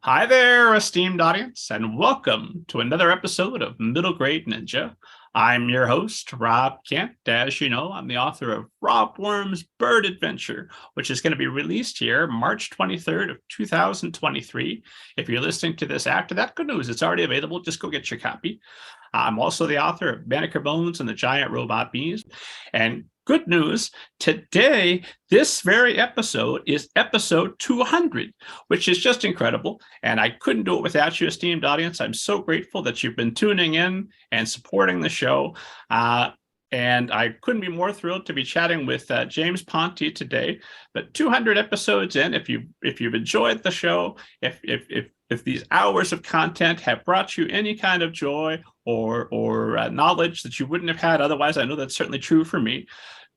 Hi there, esteemed audience, and welcome to another episode of Middle Grade Ninja. I'm your host, Rob Kent. As you know, I'm the author of Rob Worm's Bird Adventure, which is going to be released here March 23rd of 2023. If you're listening to this after that, good news, it's already available. Just go get your copy. I'm also the author of Banneker Bones and the Giant Robot Bees. And good news, today, this very episode is episode 200, which is just incredible. And I couldn't do it without you, esteemed audience. I'm so grateful that you've been tuning in and supporting the show. And I couldn't be more thrilled to be chatting with James Ponti today. But 200 episodes in, if you've enjoyed the show, if these hours of content have brought you any kind of joy or knowledge that you wouldn't have had otherwise, I know that's certainly true for me.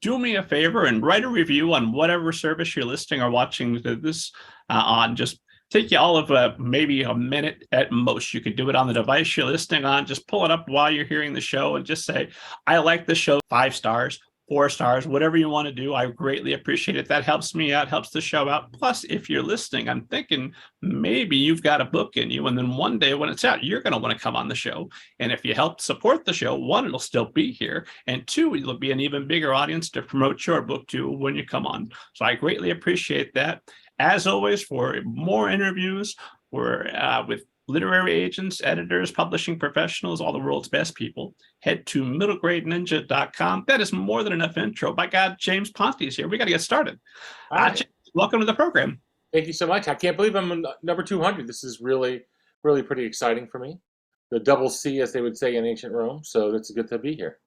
Do me a favor and write a review on whatever service you're listening or watching this on. Just take you all of maybe a minute at most. You can do it on the device you're listening on. Just pull it up while you're hearing the show and just say, I like the show, 5 stars. 4 stars, whatever you want to do. I greatly appreciate it. That helps me out, helps the show out. Plus, if you're listening, I'm thinking maybe you've got a book in you, and then one day when it's out, you're going to want to come on the show. And if you help support the show, 1, it'll still be here, and 2, it'll be an even bigger audience to promote your book to when you come on. So I greatly appreciate that. As always, for more interviews, with literary agents, editors, publishing professionals, all the world's best people, head to middlegradeninja.com. That is more than enough intro. By God, James Ponti is here. We got to get started. James, welcome to the program. Thank you so much. I can't believe I'm on number 200. This is really, really pretty exciting for me. The double C, as they would say in ancient Rome. So it's good to be here.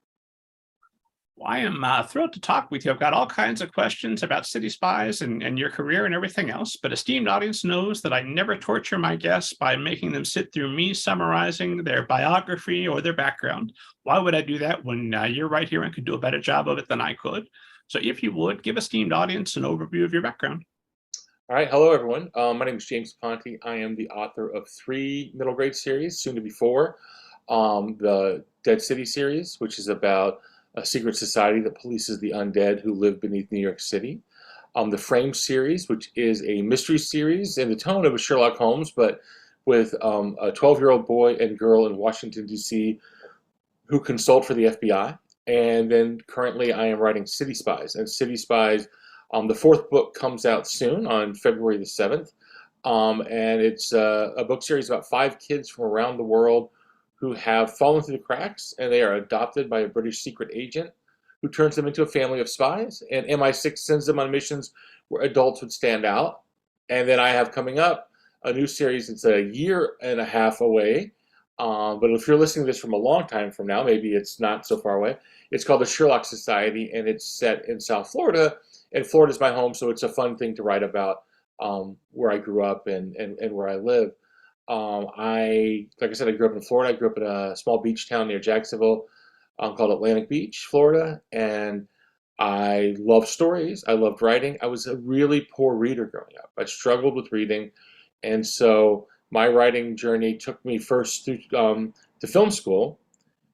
Well, I am thrilled to talk with you. I've got all kinds of questions about City Spies and your career and everything else, but esteemed audience knows that I never torture my guests by making them sit through me summarizing their biography or their background. Why would I do that when you're right here and could do a better job of it than I could? So if you would, give esteemed audience an overview of your background. All right. Hello, everyone. My name is James Ponti. I am the author of 3 middle grade series, soon to be 4. The Dead City series, which is about a secret society that polices the undead who live beneath New York City. The FRAMED series, which is a mystery series in the tone of a Sherlock Holmes, but with a 12-year-old boy and girl in Washington, D.C. who consult for the FBI. And then currently I am writing City Spies. And City Spies, the 4th book comes out soon on February the 7th. And it's a book series about 5 kids from around the world who have fallen through the cracks, and they are adopted by a British secret agent who turns them into a family of spies, and MI6 sends them on missions where adults would stand out. And then I have coming up a new series. It's a year and a half away, but if you're listening to this from a long time from now, maybe it's not so far away. It's called the Sherlock Society, and it's set in South Florida, and Florida's my home, so it's a fun thing to write about where I grew up and where I live. Like I said, I grew up in Florida. I grew up in a small beach town near Jacksonville called Atlantic Beach, Florida. And I love stories. I loved writing. I was a really poor reader growing up. I struggled with reading. And so my writing journey took me first to film school,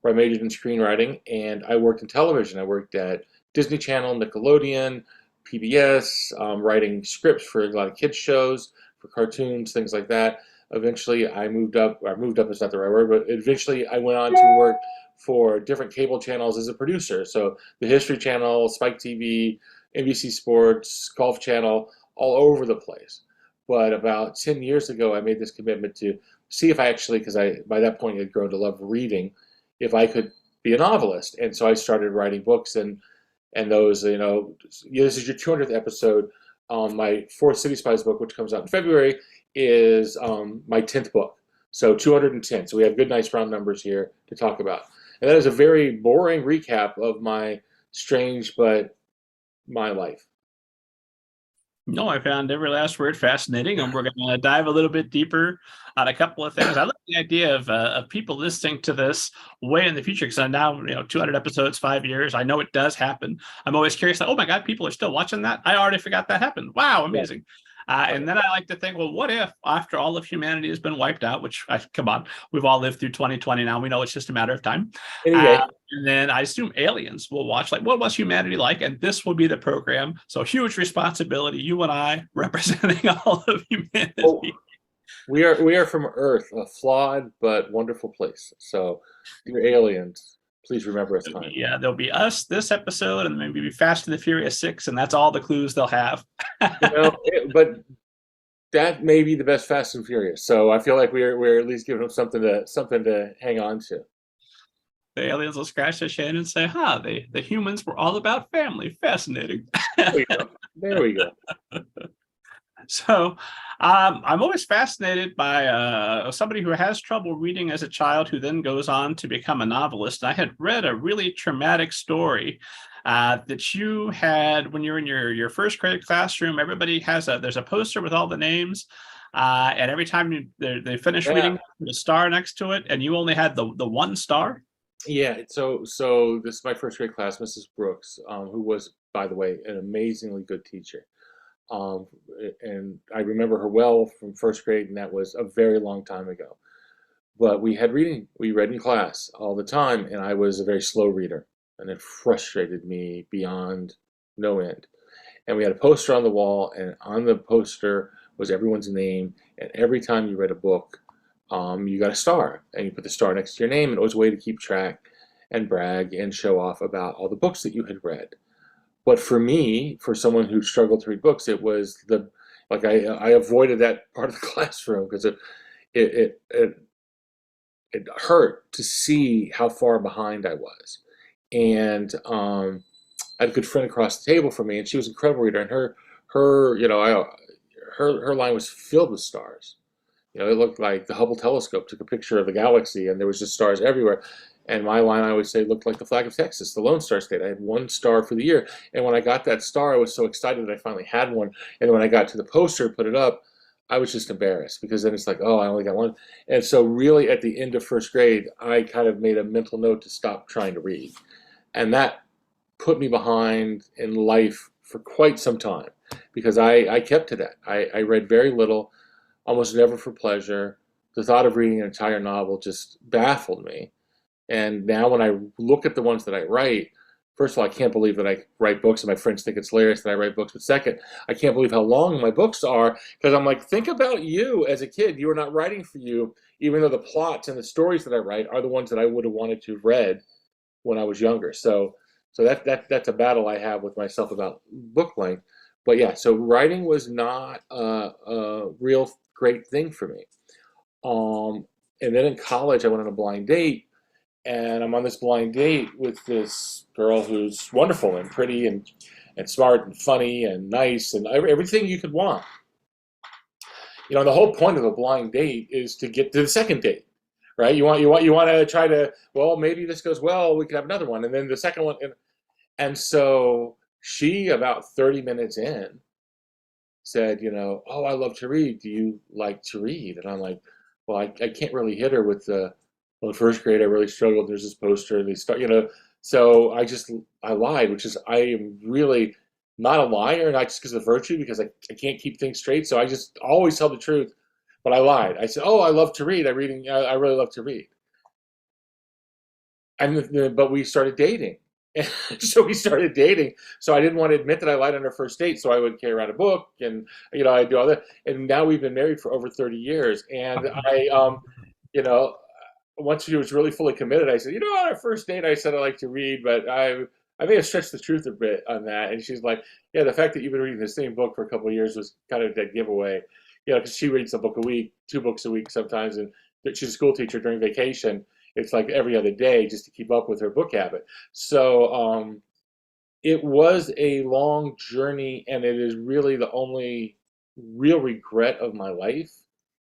where I majored in screenwriting. And I worked in television. I worked at Disney Channel, Nickelodeon, PBS, writing scripts for a lot of kids shows, for cartoons, things like that. Eventually, I moved up is not the right word, but eventually I went on to work for different cable channels as a producer. So the History Channel, Spike TV, NBC Sports, Golf Channel, all over the place. But about 10 years ago, I made this commitment to see if I actually, because by that point had grown to love reading, if I could be a novelist. And so I started writing books, and those, this is your 200th episode. My 4th City Spies book, which comes out in February, is my 10th book. So 210. So we have good, nice round numbers here to talk about. And that is a very boring recap of my strange but my life. No, I found every last word fascinating, and we're going to dive a little bit deeper on a couple of things. I love the idea of people listening to this way in the future, because I'm now, 200 episodes, 5 years. I know it does happen. I'm always curious, like, oh my God, people are still watching that? I already forgot that happened. Wow, amazing. And then I like to think, well, what if after all of humanity has been wiped out, which, come on, we've all lived through 2020 now. We know it's just a matter of time. Anyway. And then I assume aliens will watch, like, what was humanity like? And this will be the program. So huge responsibility, you and I representing all of humanity. We are from Earth, a flawed but wonderful place. So, dear aliens, please remember us kindly. There'll be us this episode, and maybe Fast and the Furious 6, and that's all the clues they'll have. But that may be the best Fast and Furious. So I feel like we're at least giving them something to hang on to. The aliens will scratch their chin and say, "Huh, the humans were all about family. Fascinating." There we go. There we go. So I'm always fascinated by somebody who has trouble reading as a child who then goes on to become a novelist. I had read a really traumatic story that you had when you're in your first grade classroom. Everybody there's a poster with all the names. And every time they finish reading, there's a star next to it, and you only had the one star. Yeah. So this is my first grade class, Mrs. Brooks, who was, by the way, an amazingly good teacher. Um, and I remember her well from first grade, and that was a very long time ago. But we read in class all the time, and I was a very slow reader, and it frustrated me beyond no end. And we had a poster on the wall, and on the poster was everyone's name, and every time you read a book, you got a star, and you put the star next to your name, and it was a way to keep track and brag and show off about all the books that you had read. But for me, for someone who struggled to read books, it was I avoided that part of the classroom because it, it it hurt to see how far behind I was. And I had a good friend across the table from me, and she was an incredible reader, and her you know her line was filled with stars. It looked like the Hubble telescope took a picture of the galaxy, and there was just stars everywhere. And my line, I always say, looked like the flag of Texas, the Lone Star State. I had one star for the year. And when I got that star, I was so excited that I finally had one. And when I got to the poster, put it up, I was just embarrassed because then it's like, oh, I only got one. And so really at the end of first grade, I kind of made a mental note to stop trying to read. And that put me behind in life for quite some time because I kept to that. I read very little, almost never for pleasure. The thought of reading an entire novel just baffled me. And now when I look at the ones that I write, first of all, I can't believe that I write books and my friends think it's hilarious that I write books. But second, I can't believe how long my books are because I'm like, think about you as a kid. You are not writing for you, even though the plots and the stories that I write are the ones that I would have wanted to have read when I was younger. So that's a battle I have with myself about book length. But yeah, so writing was not a real great thing for me. And then in college, I went on a blind date, and I'm on this blind date with this girl who's wonderful and pretty and smart and funny and nice and everything you could want. The whole point of a blind date is to get to the second date, right? You want to try to, well, maybe this goes well, we could have another one, and then the second one, and so she about 30 minutes in said, oh, I love to read. Do you like to read? And I'm like, well, I can't really hit her with well, in first grade, I really struggled. There's this poster, and they start. So I lied, which is, I am really not a liar, not just because of virtue, because I can't keep things straight. So I just always tell the truth, but I lied. I said, oh, I love to read. I really love to read. But we started dating. So we started dating. So I didn't want to admit that I lied on our first date. So I would carry around a book, and I do all that. And now we've been married for over 30 years. And you know, once she was really fully committed, I said, on our first date, I said I like to read, but I may have stretched the truth a bit on that. And she's like, yeah, the fact that you've been reading the same book for a couple of years was kind of a dead giveaway. Because she reads a book a week, 2 books a week sometimes, and she's a school teacher during vacation. It's like every other day just to keep up with her book habit. So it was a long journey, and it is really the only real regret of my life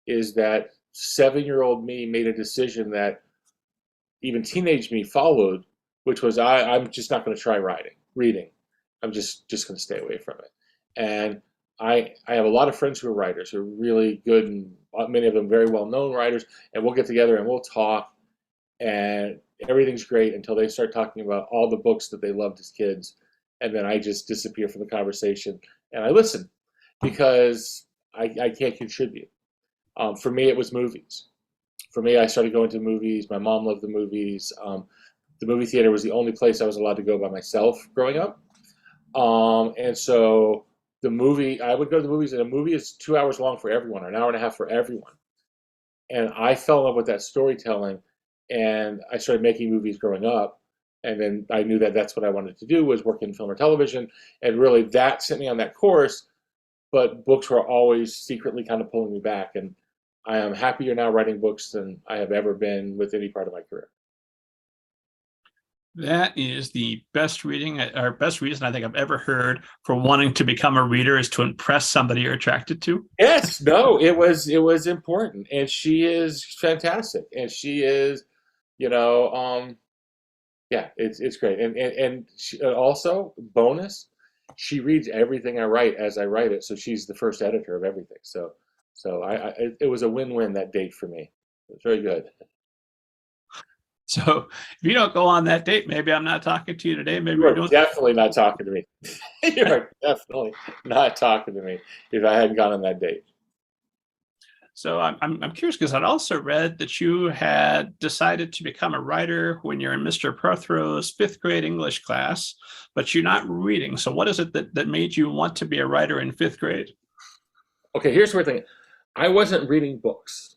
is that 7-year-old me made a decision that even teenage me followed, which was I'm just not going to try reading. I'm just going to stay away from it. And I have a lot of friends who are writers who are really good, and many of them very well known writers, and we'll get together and we'll talk, and everything's great until they start talking about all the books that they loved as kids, and then I just disappear from the conversation and I listen because I can't contribute. For me, it was movies. For me, I started going to movies. My mom loved the movies. The movie theater was the only place I was allowed to go by myself growing up. And so I would go to the movies, and a movie is 2 hours long for everyone, or an hour and a half for everyone. And I fell in love with that storytelling, and I started making movies growing up. And then I knew that that's what I wanted to do, was work in film or television, and really that sent me on that course. But books were always secretly kind of pulling me back, and I am happier now writing books than I have ever been with any part of my career. That is the best reading or best reason I think I've ever heard for wanting to become a reader, is to impress somebody you're attracted to. Yes, no, it was important, and she is fantastic, and she is, you know, yeah, it's great, and she, also bonus, she reads everything I write as I write it, so she's the first editor of everything. So it was a win-win, that date for me. It was very good. So if you don't go on that date, maybe I'm not talking to you today. Maybe You we're are doing. definitely not talking to me. You are definitely not talking to me if I hadn't gone on that date. So I'm curious, because I'd also read that you had decided to become a writer when you're in Mr. Prothero's fifth grade English class, but you're not reading. So what is it that made you want to be a writer in fifth grade? Okay, here's the weird thing. I wasn't reading books,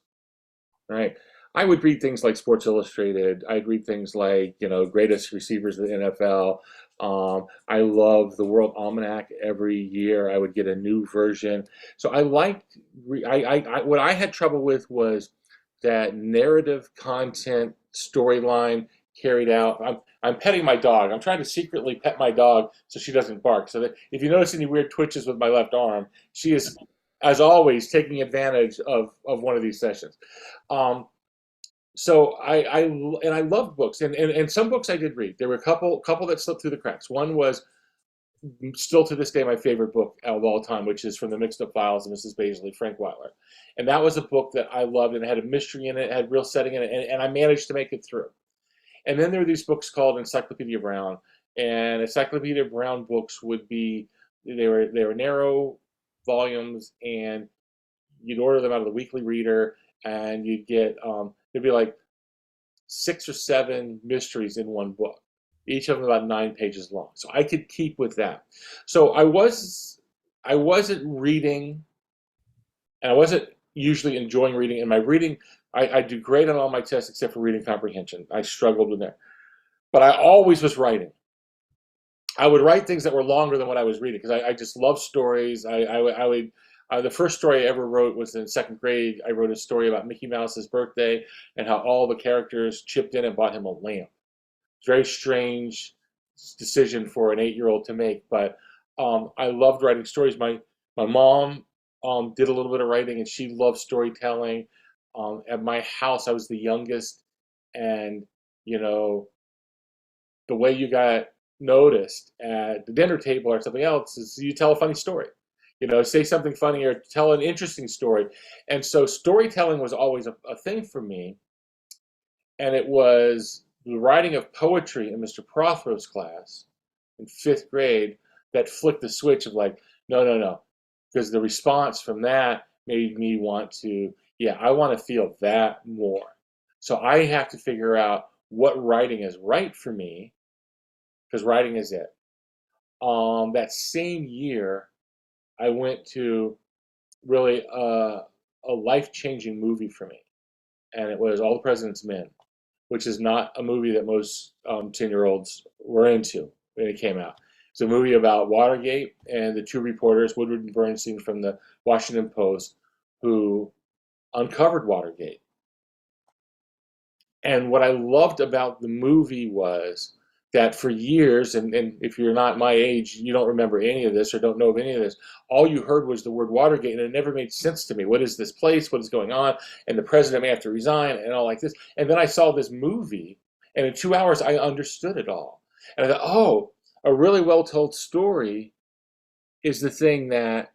right? I would read things like Sports Illustrated. I'd read things like, greatest receivers of the NFL. I love the World Almanac. Every year I would get a new version. So I liked, what I had trouble with was that narrative content storyline carried out. I'm petting my dog. I'm trying to secretly pet my dog so she doesn't bark. So that if you notice any weird twitches with my left arm, she is, as always, taking advantage of one of these sessions. Um, so I loved books, and some books I did read. There were a couple that slipped through the cracks. One was still to this day my favorite book of all time, which is From the Mixed Up Files of Mrs. Baisley, Frank Weiler. And that was a book that I loved, and it had a mystery in it, had real setting in it, and I managed to make it through. And then there were these books called Encyclopedia Brown, and Encyclopedia Brown books would be, they were narrow volumes, and you'd order them out of the Weekly Reader, and you'd get there'd be like 6 or 7 mysteries in one book, each of them about 9 pages long. So I could keep with that. So I wasn't reading, and I wasn't usually enjoying reading. And my reading, I do great on all my tests except for reading comprehension. I struggled with that. But I always was writing. I would write things that were longer than what I was reading, because I just love stories. I would. The first story I ever wrote was in second grade. I wrote a story about Mickey Mouse's birthday and how all the characters chipped in and bought him a lamp. It's a very strange decision for an 8-year-old to make, but I loved writing stories. My mom did a little bit of writing, and she loved storytelling. At my house, I was the youngest, and you know the way you got noticed at the dinner table or something else is you tell a funny story. Say something funny or tell an interesting story. And so storytelling was always a thing for me. And it was the writing of poetry in Mr. Prothero's class in fifth grade that flicked the switch of like, no, no, no. Because the response from that made me want to, yeah, I want to feel that more. So I have to figure out what writing is right for me, because writing is it. That same year, I went to really a life-changing movie for me, and it was All the President's Men, which is not a movie that most 10-year-olds were into when it came out. It's a movie about Watergate and the two reporters, Woodward and Bernstein from the Washington Post, who uncovered Watergate. And what I loved about the movie was that for years, and if you're not my age, you don't remember any of this or don't know of any of this, all you heard was the word Watergate, and it never made sense to me. What is this place? What is going on? And the president may have to resign and all like this. And then I saw this movie, and in 2 hours, I understood it all. And I thought, oh, a really well-told story is the thing that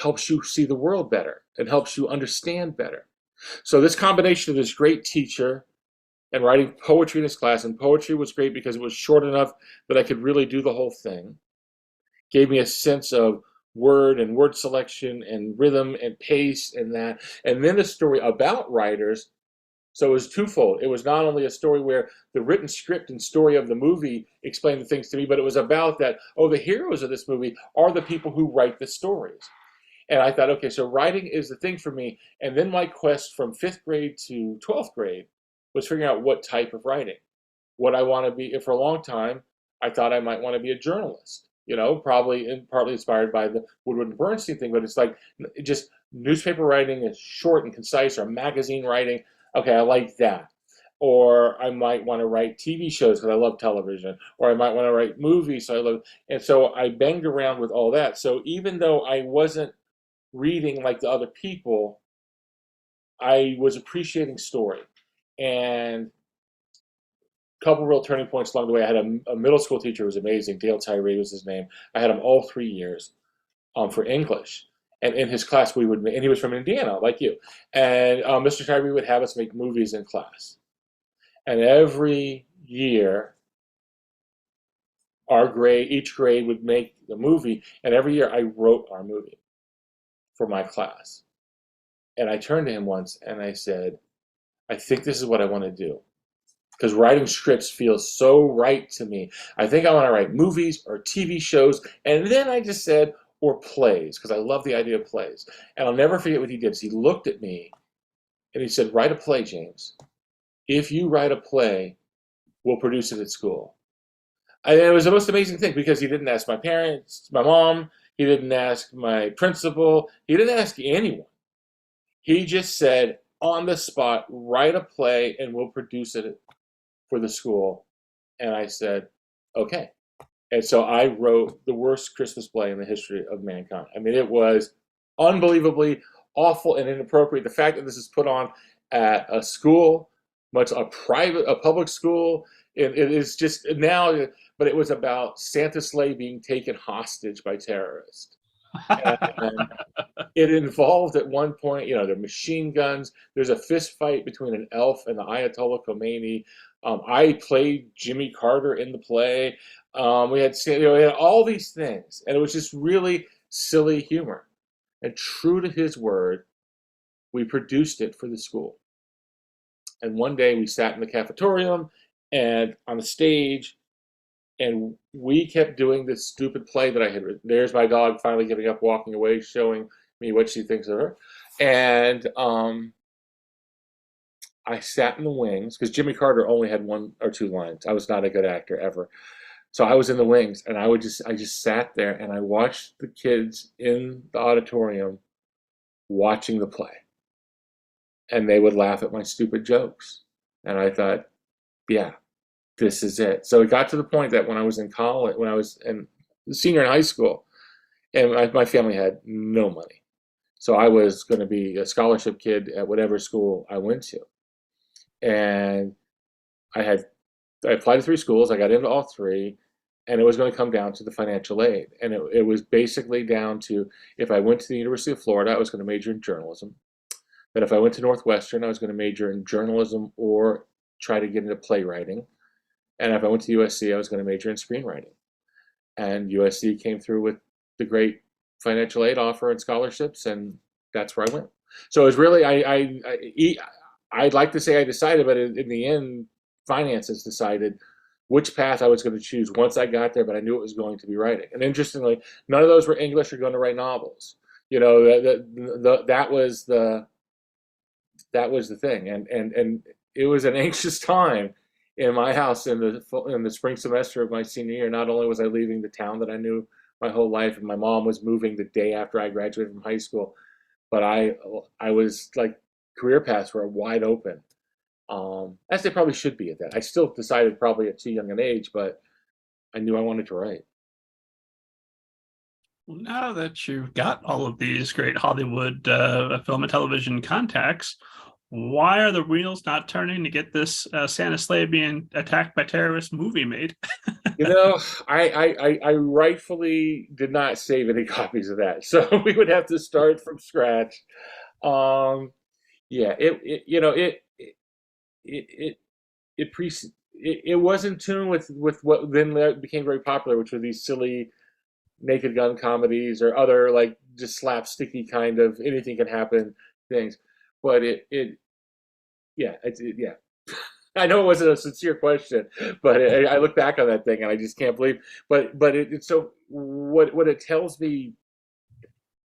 helps you see the world better and helps you understand better. So this combination of this great teacher and writing poetry in his class, and poetry was great because it was short enough that I could really do the whole thing, gave me a sense of word and word selection and rhythm and pace and that. And then a story about writers. So it was twofold. It was not only a story where the written script and story of the movie explained the things to me, but it was about that, oh, the heroes of this movie are the people who write the stories. And I thought, okay, so writing is the thing for me. And then my quest from fifth grade to 12th grade was figuring out what type of writing. What I want to be. For a long time, I thought I might want to be a journalist. Probably partly inspired by the Woodward and Bernstein thing, but it's like just newspaper writing is short and concise, or magazine writing. Okay, I like that. Or I might want to write TV shows because I love television, or I might want to write movies. So I love, and so I banged around with all that. So even though I wasn't reading like the other people, I was appreciating story. And a couple real turning points along the way. I had a middle school teacher who was amazing. Dale Tyree was his name. I had him all 3 years for English. And in his class, and he was from Indiana, like you. And Mr. Tyree would have us make movies in class. And every year, each grade would make the movie. And every year, I wrote our movie for my class. And I turned to him once and I said, I think this is what I want to do. Because writing scripts feels so right to me. I think I want to write movies or TV shows. And then I just said, or plays, because I love the idea of plays. And I'll never forget what he did. He looked at me and he said, write a play, James. If you write a play, we'll produce it at school. And it was the most amazing thing, because he didn't ask my parents, my mom, he didn't ask my principal, he didn't ask anyone. He just said, on the spot, write a play and we'll produce it for the school. And I said, okay. And so I wrote the worst Christmas play in the history of mankind. I mean, it was unbelievably awful and inappropriate. The fact that this is put on at a school, a public school, it is just now, but it was about Santa's sleigh being taken hostage by terrorists. And it involved at one point, there are machine guns. There's a fist fight between an elf and the Ayatollah Khomeini. I played Jimmy Carter in the play. We had all these things, and it was just really silly humor. And true to his word, we produced it for the school. And one day we sat in the cafetorium and on the stage, and we kept doing this stupid play that I had written. There's my dog finally giving up, walking away, showing me what she thinks of her. And I sat in the wings, because Jimmy Carter only had 1 or 2 lines. I was not a good actor ever. So I was in the wings, and I just sat there and I watched the kids in the auditorium watching the play. And they would laugh at my stupid jokes. And I thought, yeah, this is it. So it got to the point that when I was in college, when I was a senior in high school, and my family had no money. So I was going to be a scholarship kid at whatever school I went to. And I applied to 3 schools. I got into all 3, and it was going to come down to the financial aid. And it was basically down to, if I went to the University of Florida, I was going to major in journalism. But if I went to Northwestern, I was going to major in journalism or try to get into playwriting. And if I went to USC, I was going to major in screenwriting. And USC came through with the great financial aid offer and scholarships, and that's where I went. So it was really, I'd like to say I decided, but in the end, finances decided which path I was going to choose once I got there, but I knew it was going to be writing. And interestingly, none of those were English or going to write novels. That was the thing. And it was an anxious time in my house in the spring semester of my senior year. Not only was I leaving the town that I knew my whole life, and my mom was moving the day after I graduated from high school, but I was like, career paths were wide open, as they probably should be at that. I still decided probably at too young an age, but I knew I wanted to write. Well, now that you've got all of these great Hollywood film and television contacts, why are the wheels not turning to get this Santa sleigh being attacked by terrorists movie made? I rightfully did not save any copies of that, so we would have to start from scratch. Yeah, it was in tune with what then became very popular, which were these silly Naked Gun comedies or other like just slapsticky kind of anything can happen things. But yeah. I know it wasn't a sincere question, but I look back on that thing and I just can't believe. But it's so what it tells me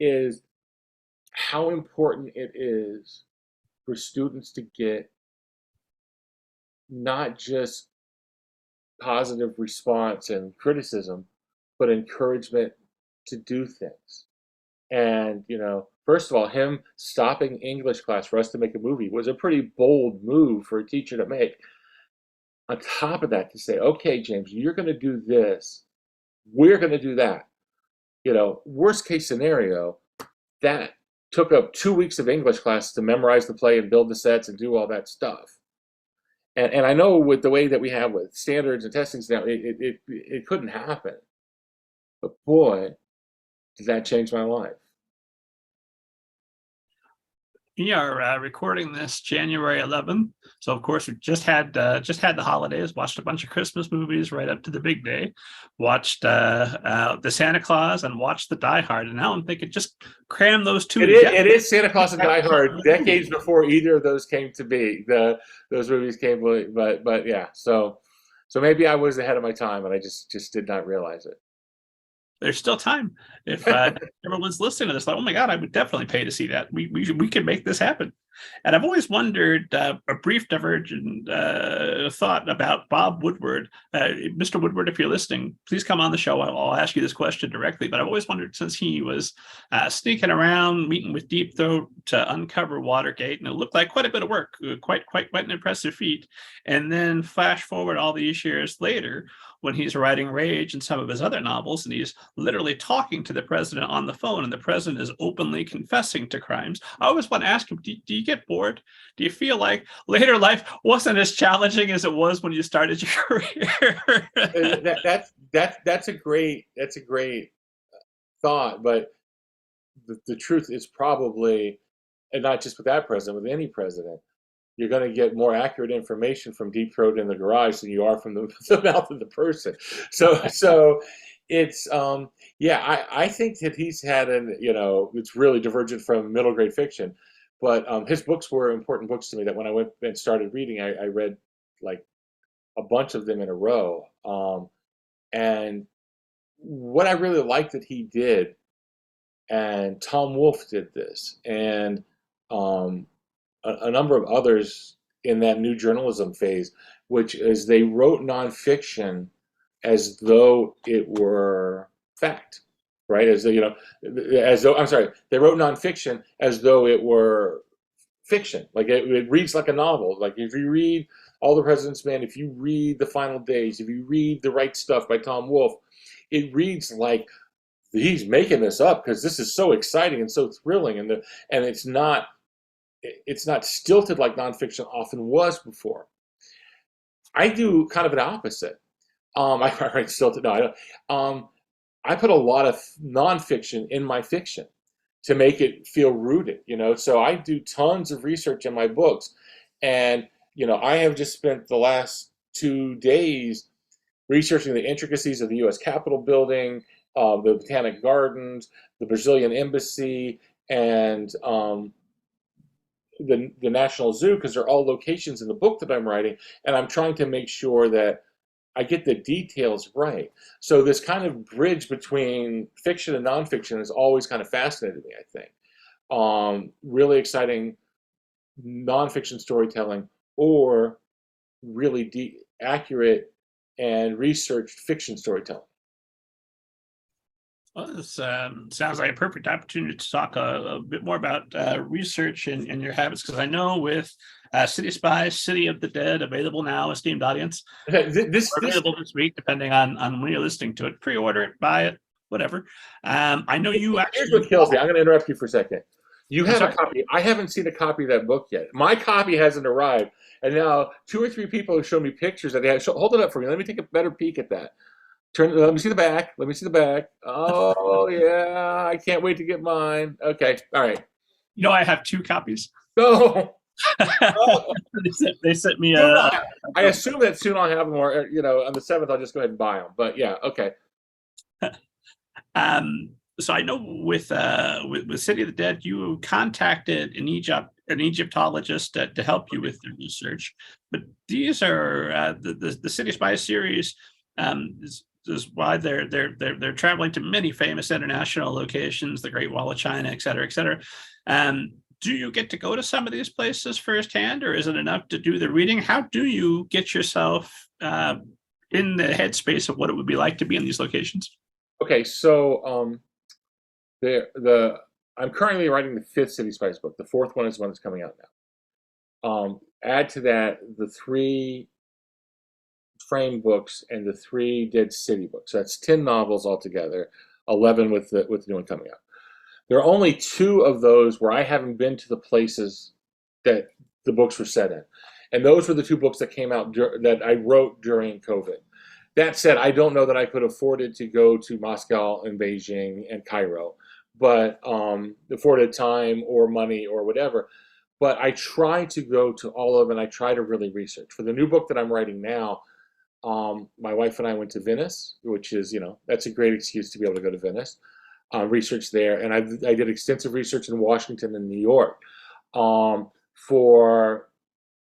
is how important it is for students to get not just positive response and criticism, but encouragement to do things. And, first of all, him stopping English class for us to make a movie was a pretty bold move for a teacher to make. On top of that, to say, okay, James, you're going to do this, we're going to do that. Worst case scenario, that took up 2 weeks of English class to memorize the play and build the sets and do all that stuff. And I know with the way that we have with standards and testings now, it couldn't happen. But boy, did that change my life. We are recording this January 11th, so of course we just had the holidays. Watched a bunch of Christmas movies right up to the big day. Watched the Santa Claus and watched the Die Hard, and now I'm thinking just cram those two. It is Santa Claus and Die Hard, decades before either of those came to be. Those movies came, but yeah. So maybe I was ahead of my time, and I just did not realize it. There's still time. If everyone's listening to this, like, oh my God, I would definitely pay to see that. We could make this happen. And I've always wondered, a brief divergent thought about Bob Woodward. Mr. Woodward, if you're listening, please come on the show. I'll ask you this question directly. But I've always wondered, since he was sneaking around, meeting with Deep Throat to uncover Watergate, and it looked like quite a bit of work, quite an impressive feat. And then flash forward all these years later, when he's writing Rage and some of his other novels, and he's literally talking to the president on the phone, and the president is openly confessing to crimes. I always want to ask him, do you get bored? Do you feel like later life wasn't as challenging as it was when you started your career? That's a great thought, but the truth is probably, and not just with that president, with any president, you're going to get more accurate information from Deep Throat in the garage than you are from the mouth of the person. So it's I think that he's had it's really divergent from middle grade fiction, but his books were important books to me. That when I went and started reading, I read like a bunch of them in a row. And what I really liked that he did, and Tom Wolfe did this, and a number of others in that new journalism phase, which is they wrote nonfiction as though it were fact, right? They wrote nonfiction as though it were fiction. Like it reads like a novel. Like if you read All the President's Men, if you read The Final Days, if you read The Right Stuff by Tom Wolfe, it reads like he's making this up because this is so exciting and so thrilling, and it's not stilted like nonfiction often was before. I do kind of an opposite. I write stilted. No, I don't. I put a lot of nonfiction in my fiction to make it feel rooted. So I do tons of research in my books, and I have just spent the last 2 days researching the intricacies of the U.S. Capitol building, the Botanic Gardens, the Brazilian Embassy, and the National Zoo, because they're all locations in the book that I'm writing, and I'm trying to make sure that I get the details right. So this kind of bridge between fiction and nonfiction has always kind of fascinated me, I think. Really exciting nonfiction storytelling, or really accurate and researched fiction storytelling. Well, this sounds like a perfect opportunity to talk a bit more about research and your habits, because I know with City Spies, City of the Dead, available now, esteemed audience. Available this week, depending on when you're listening to it. Pre-order it, buy it, whatever. I know you actually... Here's what kills me. I'm going to interrupt you for a second. You have a copy. I haven't seen a copy of that book yet. My copy hasn't arrived. And now 2 or 3 people have shown me pictures that they have. Hold it up for me. Let me take a better peek at that. Let me see the back. Oh, yeah. I can't wait to get mine. Okay. All right. I have 2 copies. No. They sent me I assume that soon I'll have them, or on the 7th I'll just go ahead and buy them. But yeah, okay. So I know with City of the Dead, you contacted an Egyptologist to help you with the research. But these are the City Spies series. is why they're traveling to many famous international locations, the Great Wall of China, et cetera, et cetera. Do you get to go to some of these places firsthand, or is it enough to do the reading? How do you get yourself in the headspace of what it would be like to be in these locations? Okay, so I'm currently writing the fifth City Spies book. The fourth one is one that's coming out now. Add to that the 3 frame books and the 3 Dead City books. So that's 10 novels altogether, 11 with the new one coming out. There are only 2 of those where I haven't been to the places that the books were set in. And those were the 2 books that came out that I wrote during COVID. That said, I don't know that I could afford it to go to Moscow and Beijing and Cairo, but afforded time or money or whatever. But I try to go to all of them, and I try to really research. For the new book that I'm writing now, my wife and I went to Venice, which is, that's a great excuse to be able to go to Venice, research there. And I did extensive research in Washington and New York.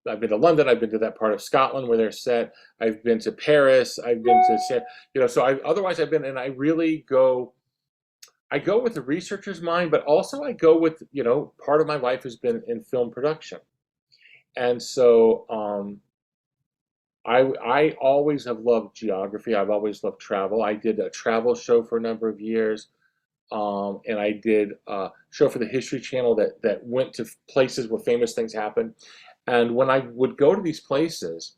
I've been to London, I've been to that part of Scotland where they're set, I've been to Paris, I've been to, so otherwise I've been, and I really I go with the researcher's mind, but also I go with, part of my life has been in film production. And so I always have loved geography. I've always loved travel. I did a travel show for a number of years. And I did a show for the History Channel that went to places where famous things happened. And when I would go to these places,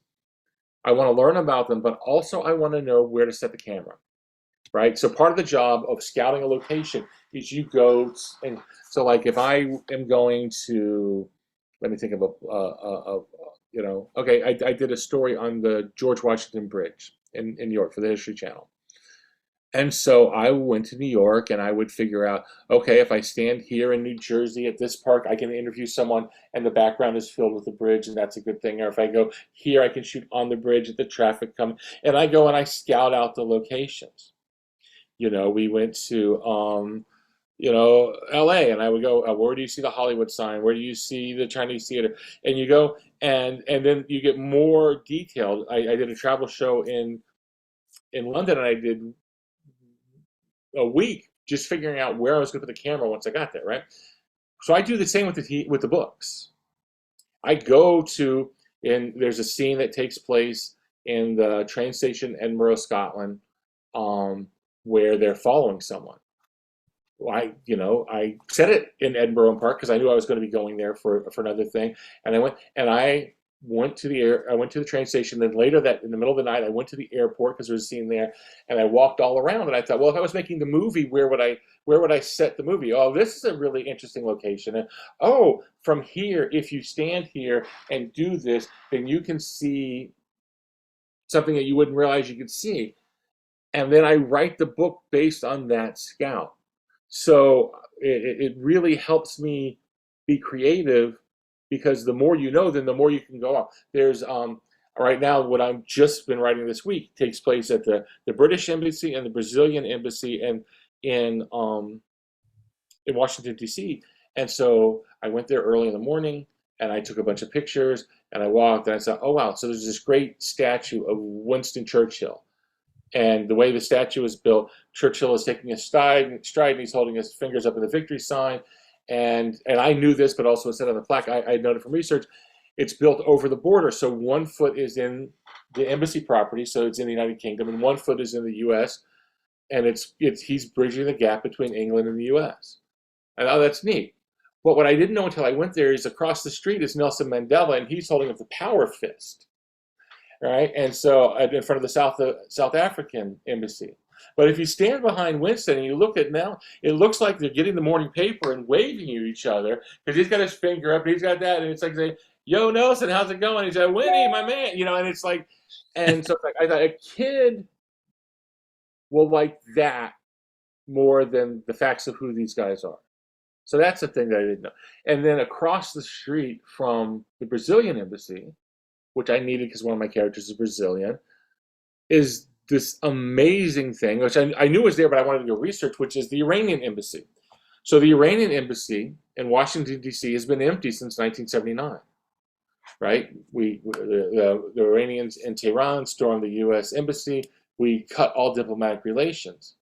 I want to learn about them, but also I want to know where to set the camera, right? So part of the job of scouting a location is you go, and so like if I am going to, let me think of okay, I did a story on the George Washington Bridge in New York for the History Channel. And so I went to New York and I would figure out, okay, if I stand here in New Jersey at this park, I can interview someone and the background is filled with the bridge, and that's a good thing. Or if I go here, I can shoot on the bridge at the traffic coming. And I go and I scout out the locations. We went to, LA, and I would go, where do you see the Hollywood sign? Where do you see the Chinese theater? And you go, and then you get more detailed. I did a travel show in London, and I did a week just figuring out where I was going to put the camera once I got there, right? So I do the same with the books. I go to, and there's a scene that takes place in the train station, Edinburgh, Scotland, where they're following someone. I set it in Edinburgh Park because I knew I was going to be going there for another thing, and I went to the train station. Then later that in the middle of the night, I went to the airport because there was a scene there, and I walked all around. And I thought, well, if I was making the movie, where would I set the movie? Oh, this is a really interesting location. And oh, from here, if you stand here and do this, then you can see something that you wouldn't realize you could see. And then I write the book based on that scout. So it really helps me be creative, because the more you know, then the more you can go on. There's right now what I've just been writing this week takes place at the British Embassy and the Brazilian Embassy in Washington, D.C. And so I went there early in the morning and I took a bunch of pictures and I walked and I said, oh wow, so there's this great statue of Winston Churchill. And the way the statue is built, Churchill is taking a stride and he's holding his fingers up in the victory sign. And I knew this, but also it said on the plaque, I known it from research, it's built over the border. So 1 foot is in the embassy property, so it's in the United Kingdom, and 1 foot is in the U.S., and he's bridging the gap between England and the U.S. And oh, that's neat. But what I didn't know until I went there is across the street is Nelson Mandela, and he's holding up the power fist, right? And so in front of the South African embassy. But if you stand behind Winston and you look at now, it looks like they're getting the morning paper and waving at each other, because he's got his finger up, and he's got that, and it's like saying, "Yo, Nelson, how's it going?" He's like, "Winnie, my man," and it's like, and so I thought a kid will like that more than the facts of who these guys are. So that's the thing that I didn't know. And then across the street from the Brazilian embassy, which I needed because one of my characters is Brazilian, is this amazing thing, which I knew was there, but I wanted to go research, which is the Iranian embassy. So the Iranian embassy in Washington, D.C. has been empty since 1979, right? The Iranians in Tehran stormed the U.S. embassy. We cut all diplomatic relations.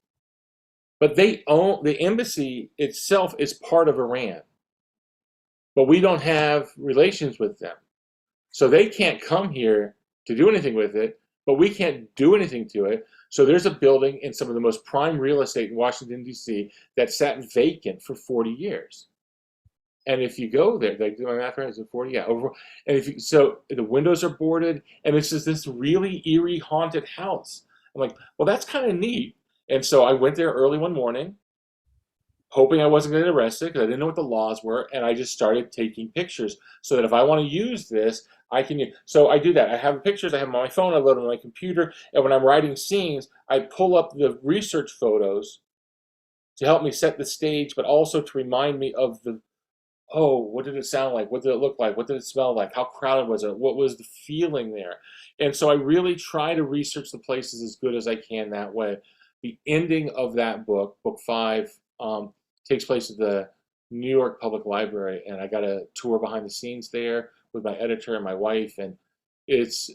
But they own the embassy itself is part of Iran, but we don't have relations with them. So they can't come here to do anything with it, but we can't do anything to it. So there's a building in some of the most prime real estate in Washington, D.C. that sat vacant for 40 years. And if you go there, like, do my math right? Is it 40? Yeah. And if you, so the windows are boarded, and it's just this really eerie, haunted house. I'm like, well, that's kind of neat. And so I went there early one morning, hoping I wasn't going to get arrested because I didn't know what the laws were, and I just started taking pictures so that if I want to use this, I can use. So I do that. I have pictures. I have them on my phone. I load them on my computer, and when I'm writing scenes, I pull up the research photos to help me set the stage, but also to remind me of the, oh, what did it sound like? What did it look like? What did it smell like? How crowded was it? What was the feeling there? And so I really try to research the places as good as I can that way. The ending of that book, book 5, takes place at the New York Public Library, and I got a tour behind the scenes there with my editor and my wife, and it's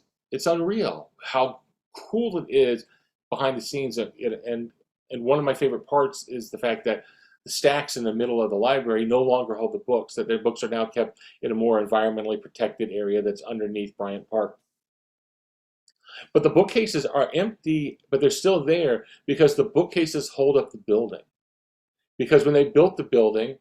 unreal how cool it is behind the scenes. And one of my favorite parts is the fact that the stacks in the middle of the library no longer hold the books, that their books are now kept in a more environmentally protected area that's underneath Bryant Park. But the bookcases are empty, but they're still there because the bookcases hold up the building. Because when they built the building,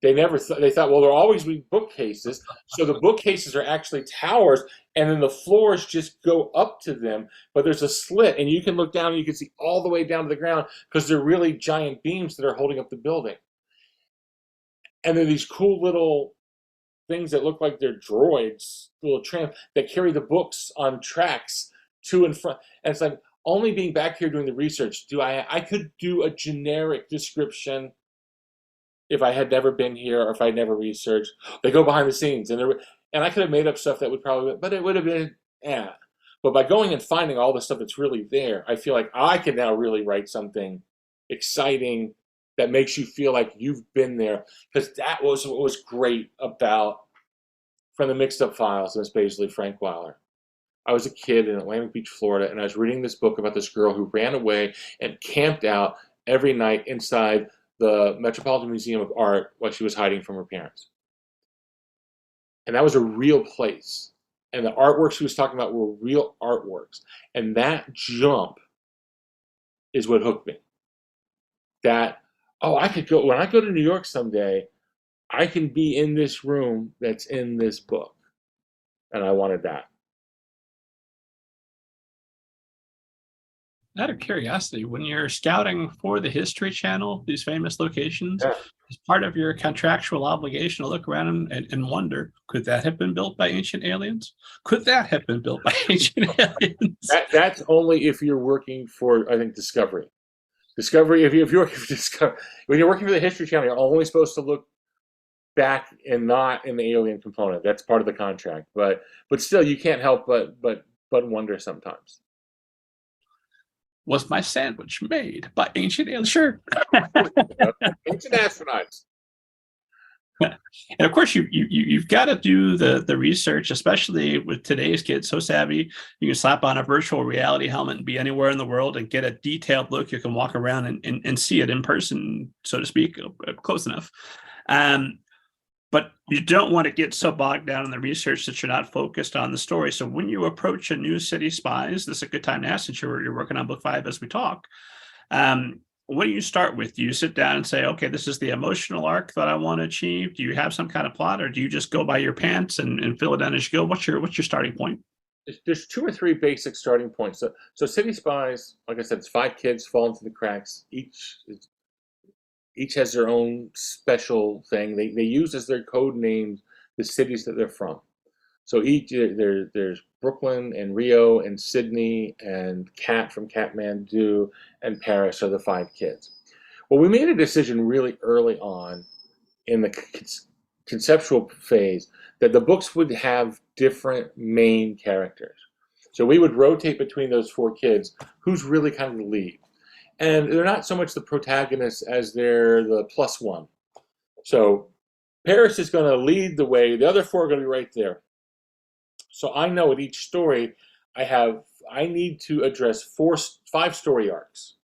they thought, well, there'll always be bookcases. So the bookcases are actually towers, and then the floors just go up to them. But there's a slit, and you can look down and you can see all the way down to the ground because they're really giant beams that are holding up the building. And then these cool little things that look like they're droids, little tram that carry the books on tracks to and from. And it's like, only being back here doing the research, I could do a generic description if I had never been here or if I'd never researched. They go behind the scenes, and I could have made up stuff that would probably, but it would have been, yeah. But by going and finding all the stuff that's really there, I feel like I can now really write something exciting that makes you feel like you've been there. Because that was what was great about From the Mixed Up Files, Miss Paisley Frankweiler. I was a kid in Atlantic Beach, Florida, and I was reading this book about this girl who ran away and camped out every night inside the Metropolitan Museum of Art while she was hiding from her parents. And that was a real place. And the artworks she was talking about were real artworks. And that jump is what hooked me. That, oh, I could go, when I go to New York someday, I can be in this room that's in this book. And I wanted that. Out of curiosity, when you're scouting for the History Channel, these famous locations, Yeah. is part of your contractual obligation to look around and wonder, could that have been built by ancient aliens? Could that have been built by ancient aliens? That's only if you're working for, I think, Discovery. Discovery, if you're working for Discovery, when you're working for the History Channel, you're only supposed to look back and not in the alien component. That's part of the contract. But still, you can't help but wonder sometimes. Was my sandwich made by ancient aliens? Sure. Ancient astronauts. And of course, you've got to do the research, especially with today's kids so savvy. You can slap on a virtual reality helmet and be anywhere in the world and get a detailed look. You can walk around and see it in person, so to speak, close enough. But you don't want to get so bogged down in the research that you're not focused on the story. So when you approach a new City Spies, this is a good time to ask, since you're working on book 5 as we talk. What do you start with? Do you sit down and say, okay, this is the emotional arc that I want to achieve? Do you have some kind of plot, or do you just go by your pants and fill it in as you go? What's your starting point? There's 2 or 3 basic starting points. So City Spies, like I said, it's 5 kids fall into the cracks. Each has their own special thing. They use as their code names the cities that they're from. So there's Brooklyn and Rio and Sydney and Kat from Kathmandu and Paris are the 5 kids. Well, we made a decision really early on in the conceptual phase that the books would have different main characters. So we would rotate between those 4 kids, who's really kind of the lead. And they're not so much the protagonists as they're the plus one. So Paris is going to lead the way. The other 4 are going to be right there. So I know at each story, I have I need to address five story arcs.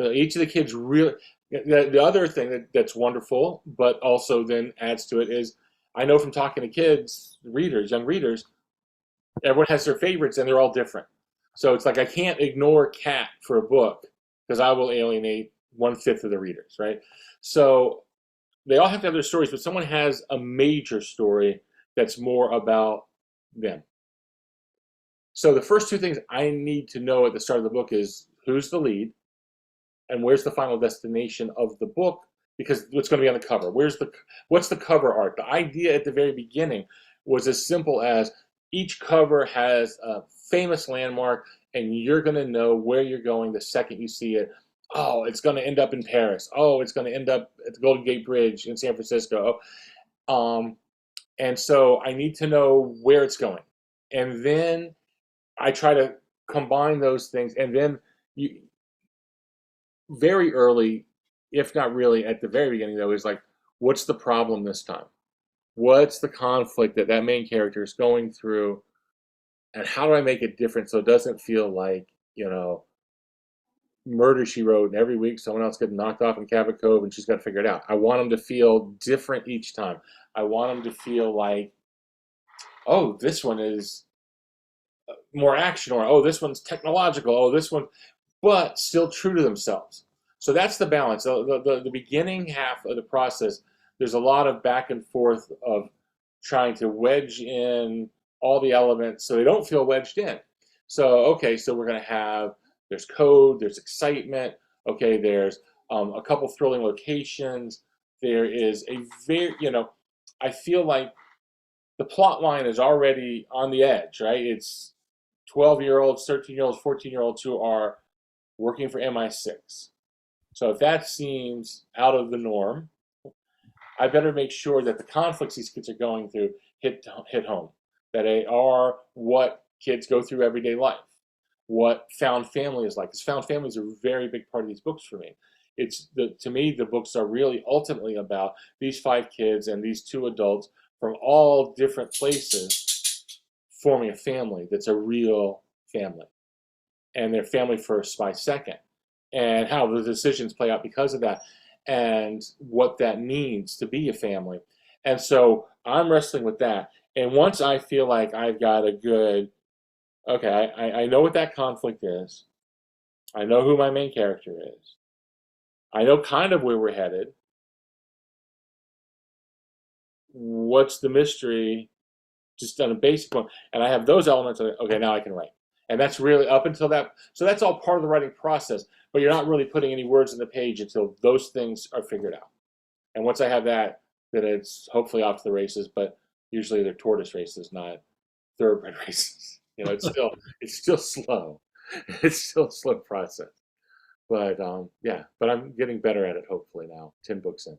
Each of the kids really. The other thing that's wonderful, but also then adds to it is, I know from talking to kids, readers, young readers, everyone has their favorites and they're all different. So it's like I can't ignore Cat for a book because I will alienate 1/5 of the readers, right? So they all have to have their stories, but someone has a major story that's more about them. So the first two things I need to know at the start of the book is who's the lead and where's the final destination of the book, because what's going to be on the cover. What's the cover art? The idea at the very beginning was as simple as each cover has a famous landmark and you're going to know where you're going the second you see it. Oh, it's going to end up in Paris. Oh, it's going to end up at the Golden Gate Bridge in San Francisco. And so I need to know where it's going. And then I try to combine those things. And then very early, if not really at the very beginning, though, is like, what's the problem this time? What's the conflict that main character is going through? And how do I make it different so it doesn't feel like, Murder, She Wrote, and every week someone else gets knocked off in Cabot Cove and she's got to figure it out. I want them to feel different each time. I want them to feel like, oh, this one is more action, or oh, this one's technological, oh, this one, but still true to themselves. So that's the balance. The beginning half of the process, there's a lot of back and forth of trying to wedge in all the elements so they don't feel wedged in. So, okay, so we're going to have, there's code, there's excitement, okay, there's a couple thrilling locations, there is a very, I feel like the plot line is already on the edge, right? It's 12-year-olds, 13-year-olds, 14-year-olds who are working for MI6. So if that seems out of the norm, I better make sure that the conflicts these kids are going through hit home, that they are what kids go through everyday life, what found family is like. Because found family is a very big part of these books for me. To me, the books are really ultimately about these 5 kids and these 2 adults from all different places forming a family that's a real family. And their family first, spy second. And how the decisions play out because of that. And what that means to be a family. And so I'm wrestling with that. And once I feel like I've got a good, okay, I know what that conflict is. I know who my main character is. I know kind of where we're headed. What's the mystery? Just on a basic one. And I have those elements. Okay, now I can write. And that's really up until that. So that's all part of the writing process. But you're not really putting any words on the page until those things are figured out. And once I have that, then it's hopefully off to the races. But usually they're tortoise races, not thoroughbred races. It's still slow. It's still a slow process. But yeah, but I'm getting better at it. Hopefully now, 10 books in.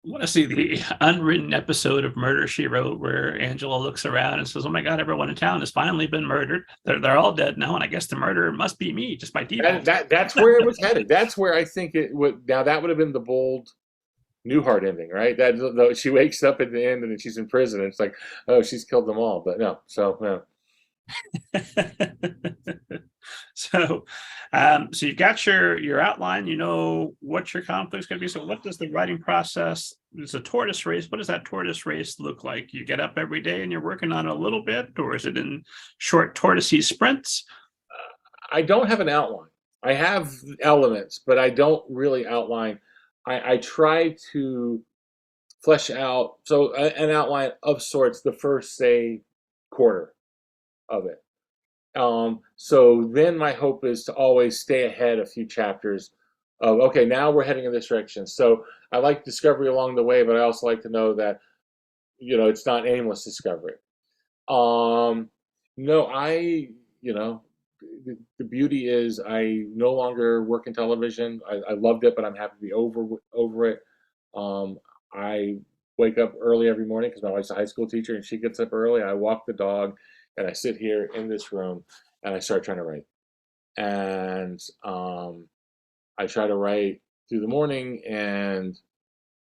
I want to see the unwritten episode of Murder, She Wrote, where Angela looks around and says, "Oh my God, everyone in town has finally been murdered. They're all dead now, and I guess the murderer must be me, just by default." That's where it was headed. That's where I think it would. Now that would have been the bold Newhart ending, right? That she wakes up at the end and then she's in prison. And it's like, oh, she's killed them all. But no, so no. So you've got your outline, you know what your conflict's going to be. So what does the writing process, it's a tortoise race, what does that tortoise race look like? You get up every day and you're working on it a little bit, or is it in short tortoisey sprints? I don't have an outline. I have elements, but I don't really outline. I try to flesh out, so an outline of sorts, the first, say, quarter of it. So then my hope is to always stay ahead a few chapters of, okay, now we're heading in this direction. So I like discovery along the way, but I also like to know that, it's not aimless discovery. No, the beauty is I no longer work in television. I loved it, but I'm happy to be over it. I wake up early every morning because my wife's a high school teacher and she gets up early. I walk the dog and I sit here in this room and I start trying to write. And I try to write through the morning and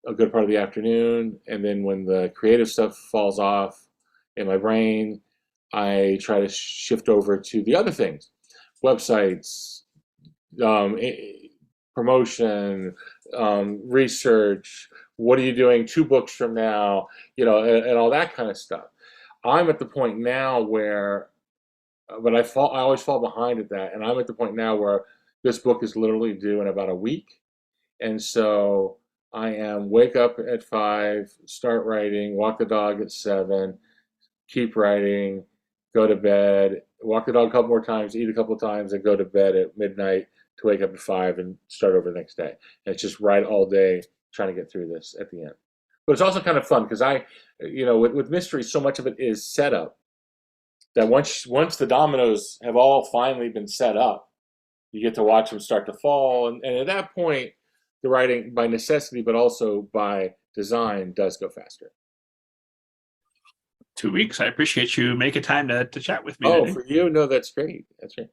a good part of the afternoon. And then when the creative stuff falls off in my brain, I try to shift over to the other things, websites, um, promotion, research. What are you doing 2 books from now? And all that kind of stuff. I'm at the point now where, but I always fall behind at that, and I'm at the point now where this book is literally due in about a week, and so I am wake up at 5, start writing, walk the dog at 7, keep writing, go to bed, walk the dog a couple more times, eat a couple of times, and go to bed at midnight to wake up at 5 and start over the next day. And it's just write all day trying to get through this at the end. But it's also kind of fun because with mystery, so much of it is setup that once the dominoes have all finally been set up, you get to watch them start to fall. And at that point, the writing, by necessity, but also by design, does go faster. 2 weeks. I appreciate you making time to chat with me Oh, today. for you? No, that's great. That's great.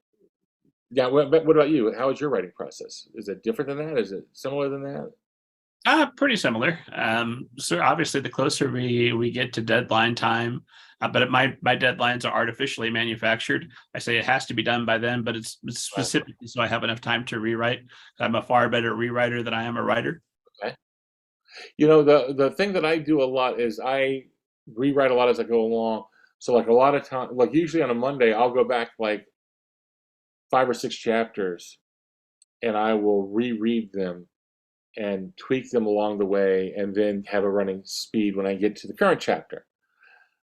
Yeah, what about you? How is your writing process? Is it different than that? Is it similar than that? Pretty similar. So obviously, the closer we get to deadline time, but my deadlines are artificially manufactured. I say it has to be done by then, but it's Right. specifically so I have enough time to rewrite. I'm a far better rewriter than I am a writer. Okay. The thing that I do a lot is I rewrite a lot as I go along. So like a lot of time, like usually on a Monday, I'll go back like 5 or 6 chapters and I will reread them and tweak them along the way and then have a running speed when I get to the current chapter.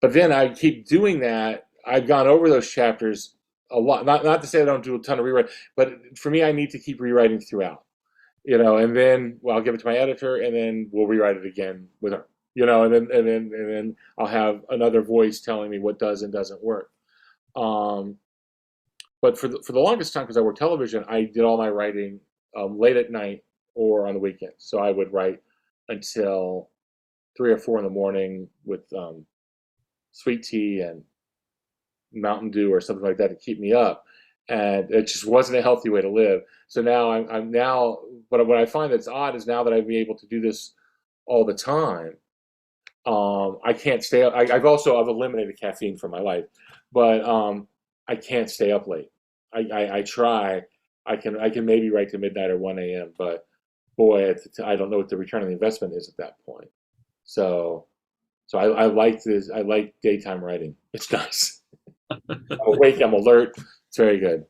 But then I keep doing that. I've gone over those chapters a lot. Not to say I don't do a ton of rewrite, but for me, I need to keep rewriting throughout. And then I'll give it to my editor, and then we'll rewrite it again with her. And then I'll have another voice telling me what does and doesn't work. Um, but for the longest time, because I work television, I did all my writing late at night or on the weekends. So I would write until 3 or 4 in the morning with sweet tea and Mountain Dew or something like that to keep me up, and it just wasn't a healthy way to live. So now I'm now, but what I find that's odd is now that I've been able to do this all the time, I can't stay up. I've eliminated caffeine from my life, but I can't stay up late. I try. I can maybe write to midnight or 1 a.m. But boy, I don't know what the return on the investment is at that point. So I like this. I like daytime writing. It's nice. I'm awake. I'm alert. It's very good.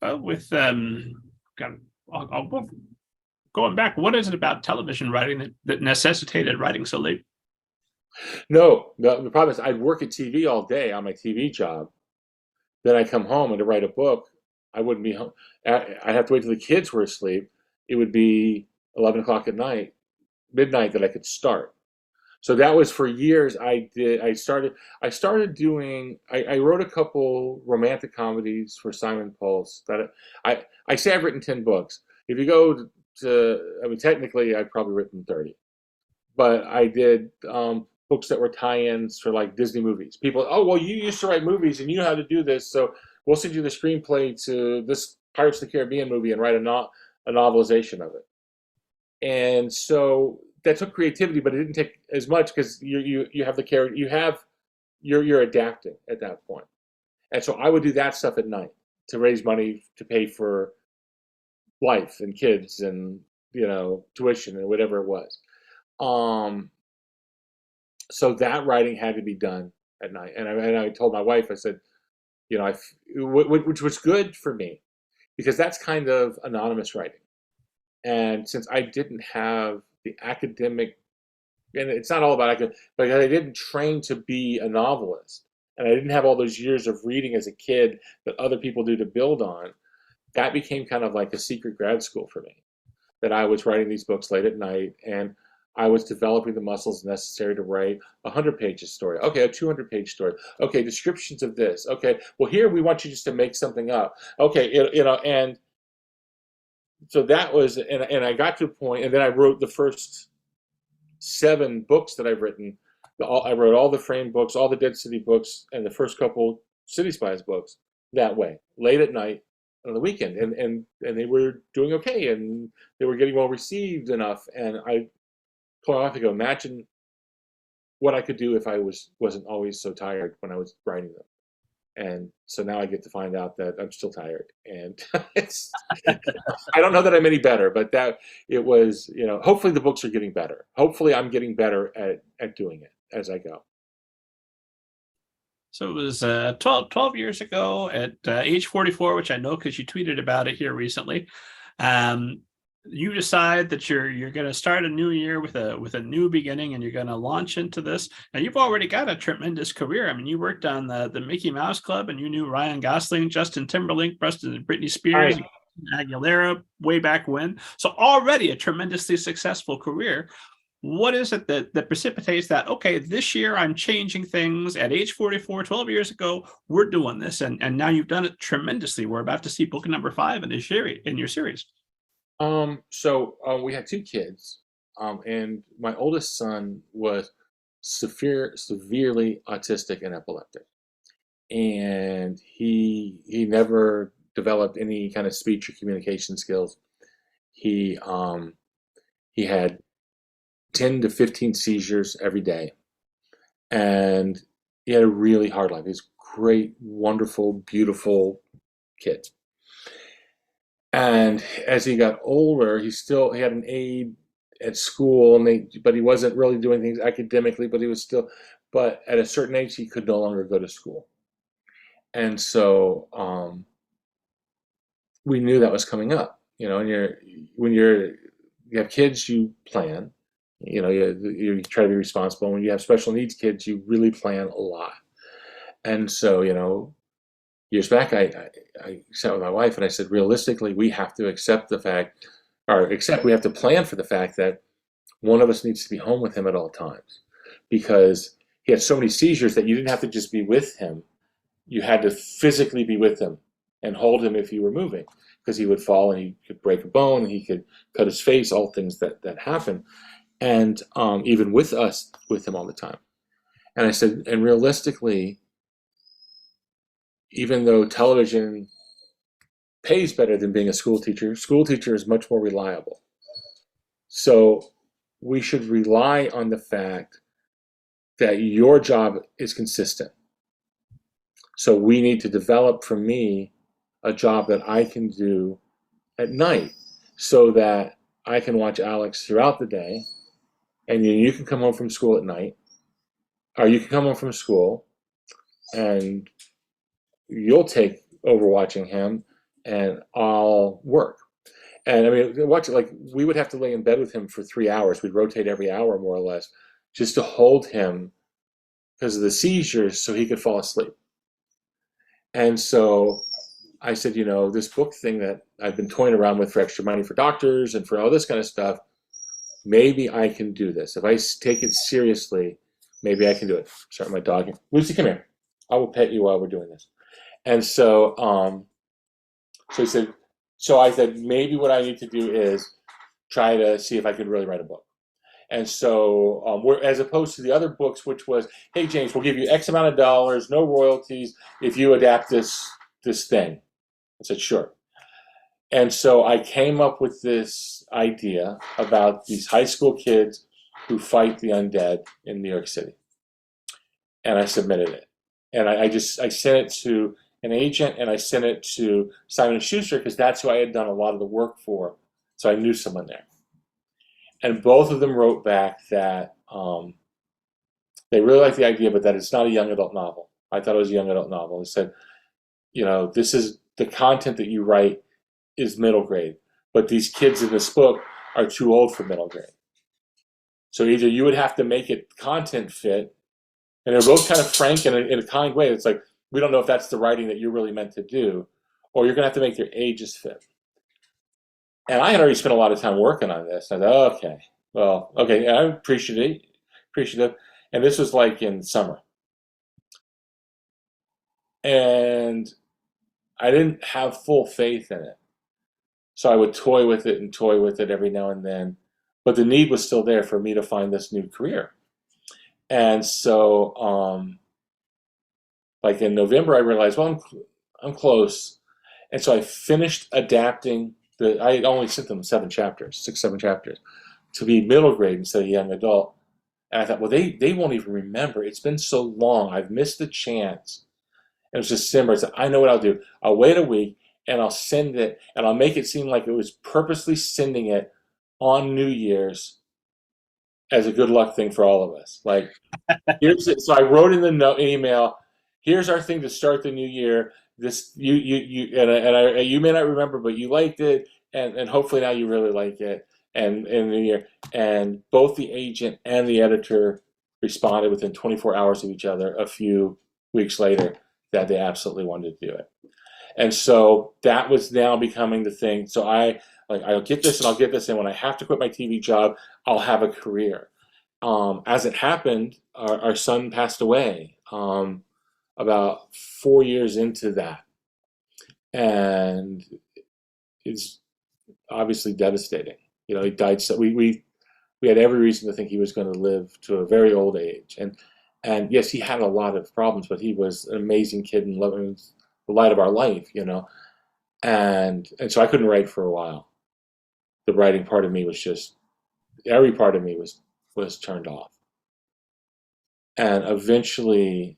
With kind of, going back, what is it about television writing that necessitated writing so late? No, the problem is I'd work at TV all day on my TV job. Then I come home and to write a book, I wouldn't be home. I'd have to wait till the kids were asleep. It would be 11 o'clock at night, midnight that I could start. So that was for years. I started doing. I wrote a couple romantic comedies for Simon Pulse. I say I've written 10 books. If you go I mean, technically I've probably written 30, but I did books that were tie-ins for like Disney movies. People, oh well, you used to write movies and you know how to do this, so we'll send you the screenplay to this Pirates of the Caribbean movie and write a novelization of it. And so that took creativity, but it didn't take as much because you have the character, you're adapting at that point. And so I would do that stuff at night to raise money to pay for life and kids and tuition and whatever it was. Um, so that writing had to be done at night, and I told my wife, I said, which was good for me because that's kind of anonymous writing. And since I didn't have the academic, and it's not all about academic, but I didn't train to be a novelist, and I didn't have all those years of reading as a kid that other people do to build on, that became kind of like a secret grad school for me. That I was writing these books late at night, and I was developing the muscles necessary to write a 100-page story. Okay, a 200-page story. Okay, descriptions of this. Okay, well here we want you just to make something up. Okay, and so that was, and I got to a point, and then I wrote the first 7 books that I've written. I wrote all the Framed books, all the Dead City books, and the first couple City Spies books that way, late at night on the weekend, and they were doing okay, and they were getting well received enough. And I told my wife, I go, imagine what I could do if I wasn't always so tired when I was writing them. And so now I get to find out that I'm still tired, and it's I don't know that I'm any better, but that it was, hopefully the books are getting better. Hopefully I'm getting better at doing it as I go. So it was 12 years ago at age 44, which I know because you tweeted about it here recently. You decide that you're going to start a new year with a new beginning, and you're going to launch into this. Now you've already got a tremendous career. I mean, you worked on the Mickey Mouse Club, and you knew Ryan Gosling, Justin Timberlake, Britney Spears, Aguilera way back when. So already a tremendously successful career. What is it that precipitates that, okay, this year I'm changing things at age 44, 12 years ago, we're doing this, and now you've done it tremendously. We're about to see book number 5 in your series. So we had 2 kids, and my oldest son was severely autistic and epileptic, and he never developed any kind of speech or communication skills. He had 10 to 15 seizures every day, and he had a really hard life. He's a great, wonderful, beautiful kid. And as he got older, he had an aide at school, but he wasn't really doing things academically, but at a certain age, he could no longer go to school. And so we knew that was coming up. And when you have kids, you plan. You try to be responsible. When you have special needs kids, you really plan a lot. And so, years back, I sat with my wife and I said, realistically, we have to accept the fact, we have to plan for the fact that one of us needs to be home with him at all times, because he had so many seizures that you didn't have to just be with him. You had to physically be with him and hold him if you were moving, because he would fall and he could break a bone, and he could cut his face, all things that happen. And even with him all the time. And I said, and realistically, even though television pays better than being a school teacher is much more reliable. So we should rely on the fact that your job is consistent. So we need to develop, for me, a job that I can do at night, so that I can watch Alex throughout the day, and you can come home from school at night, or you can come home from school and you'll take over watching him, and I'll work. And I mean, we would have to lay in bed with him for 3 hours. We'd rotate every hour, more or less, just to hold him because of the seizures, so he could fall asleep. And so I said, this book thing that I've been toying around with for extra money for doctors and for all this kind of stuff, maybe I can do this. If I take it seriously, maybe I can do it. Sorry, my dog. Lucy, come here. I will pet you while we're doing this. And so, I said, maybe what I need to do is try to see if I can really write a book. And so, as opposed to the other books, which was, hey, James, we'll give you X amount of dollars, no royalties, if you adapt this thing. I said, sure. And so I came up with this idea about these high school kids who fight the undead in New York City. And I submitted it. And I sent it to an agent, and I sent it to Simon & Schuster, because that's who I had done a lot of the work for. So I knew someone there. And both of them wrote back that they really liked the idea, but that it's not a young adult novel. I thought it was a young adult novel. They said, this is the content that you write is middle grade, but these kids in this book are too old for middle grade. So either you would have to make it content fit, and they're both kind of frank in a kind way. It's like, we don't know if that's the writing that you're really meant to do, or you're going to have to make their ages fit. And I had already spent a lot of time working on this. I thought, okay, I'm appreciative. And this was like in summer. And I didn't have full faith in it. So I would toy with it every now and then. But the need was still there for me to find this new career. And so, like in November, I realized, well, I'm close. And so I finished adapting I only sent them 7 chapters, 6, 7 chapters, to be middle grade instead of young adult. And I thought, well, they won't even remember. It's been so long. I've missed the chance. And it was just simmer. I said, I know what I'll do. I'll wait a week and I'll send it and I'll make it seem like it was purposely sending it on New Year's as a good luck thing for all of us. Like, here's it. So I wrote in the email, here's our thing to start the new year. This you may not remember, but you liked it, and hopefully now you really like it. And in the year, and both the agent and the editor responded within 24 hours of each other a few weeks later that they absolutely wanted to do it. And so that was now becoming the thing. So I'll get this and I'll get this, and when I have to quit my TV job, I'll have a career. As it happened, our son passed away about 4 years into that, and it's obviously devastating. You know, he died. So we had every reason to think he was going to live to a very old age, and yes, he had a lot of problems, but he was an amazing kid and loving the light of our life. You know, and so I couldn't write for a while. The writing part of me was just every part of me was turned off. And eventually,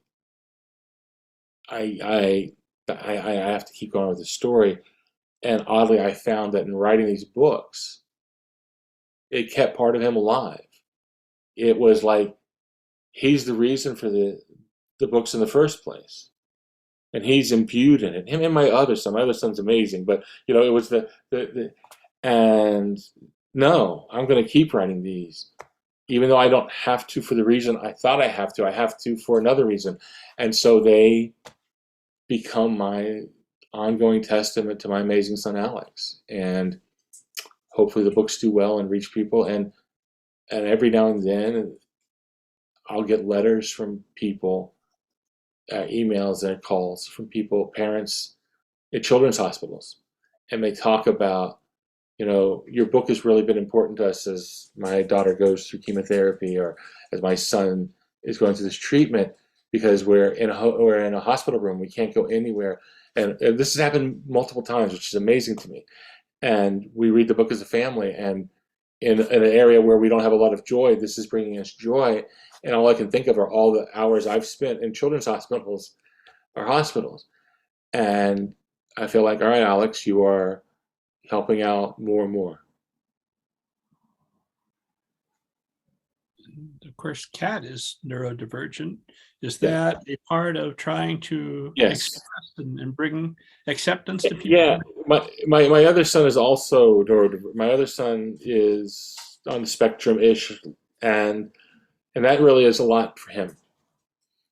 I have to keep going with the story. And oddly, I found that in writing these books, it kept part of him alive. It was like he's the reason for the books in the first place, and he's imbued in it. Him and my other son. My other son's amazing, but you know, it was the and no, I'm going to keep writing these. Even though I don't have to for the reason I thought I have to for another reason. And so they become my ongoing testament to my amazing son, Alex. And hopefully the books do well and reach people. And every now and then I'll get letters from people, emails and calls from people, parents at children's hospitals. And they talk about, you know, your book has really been important to us as my daughter goes through chemotherapy or as my son is going through this treatment because we're in a hospital room. We can't go anywhere. And this has happened multiple times, which is amazing to me. And we read the book as a family. And in an area where we don't have a lot of joy, this is bringing us joy. And all I can think of are all the hours I've spent in children's hospitals or hospitals. And I feel like, all right, Alex, you are helping out more and more. Of course, Kat is neurodivergent. Is Yeah. that a part of trying to Yes. express and bring acceptance to people? Yeah. My other son is also neurodivergent. My other son is on the spectrum-ish, and that really is a lot for him.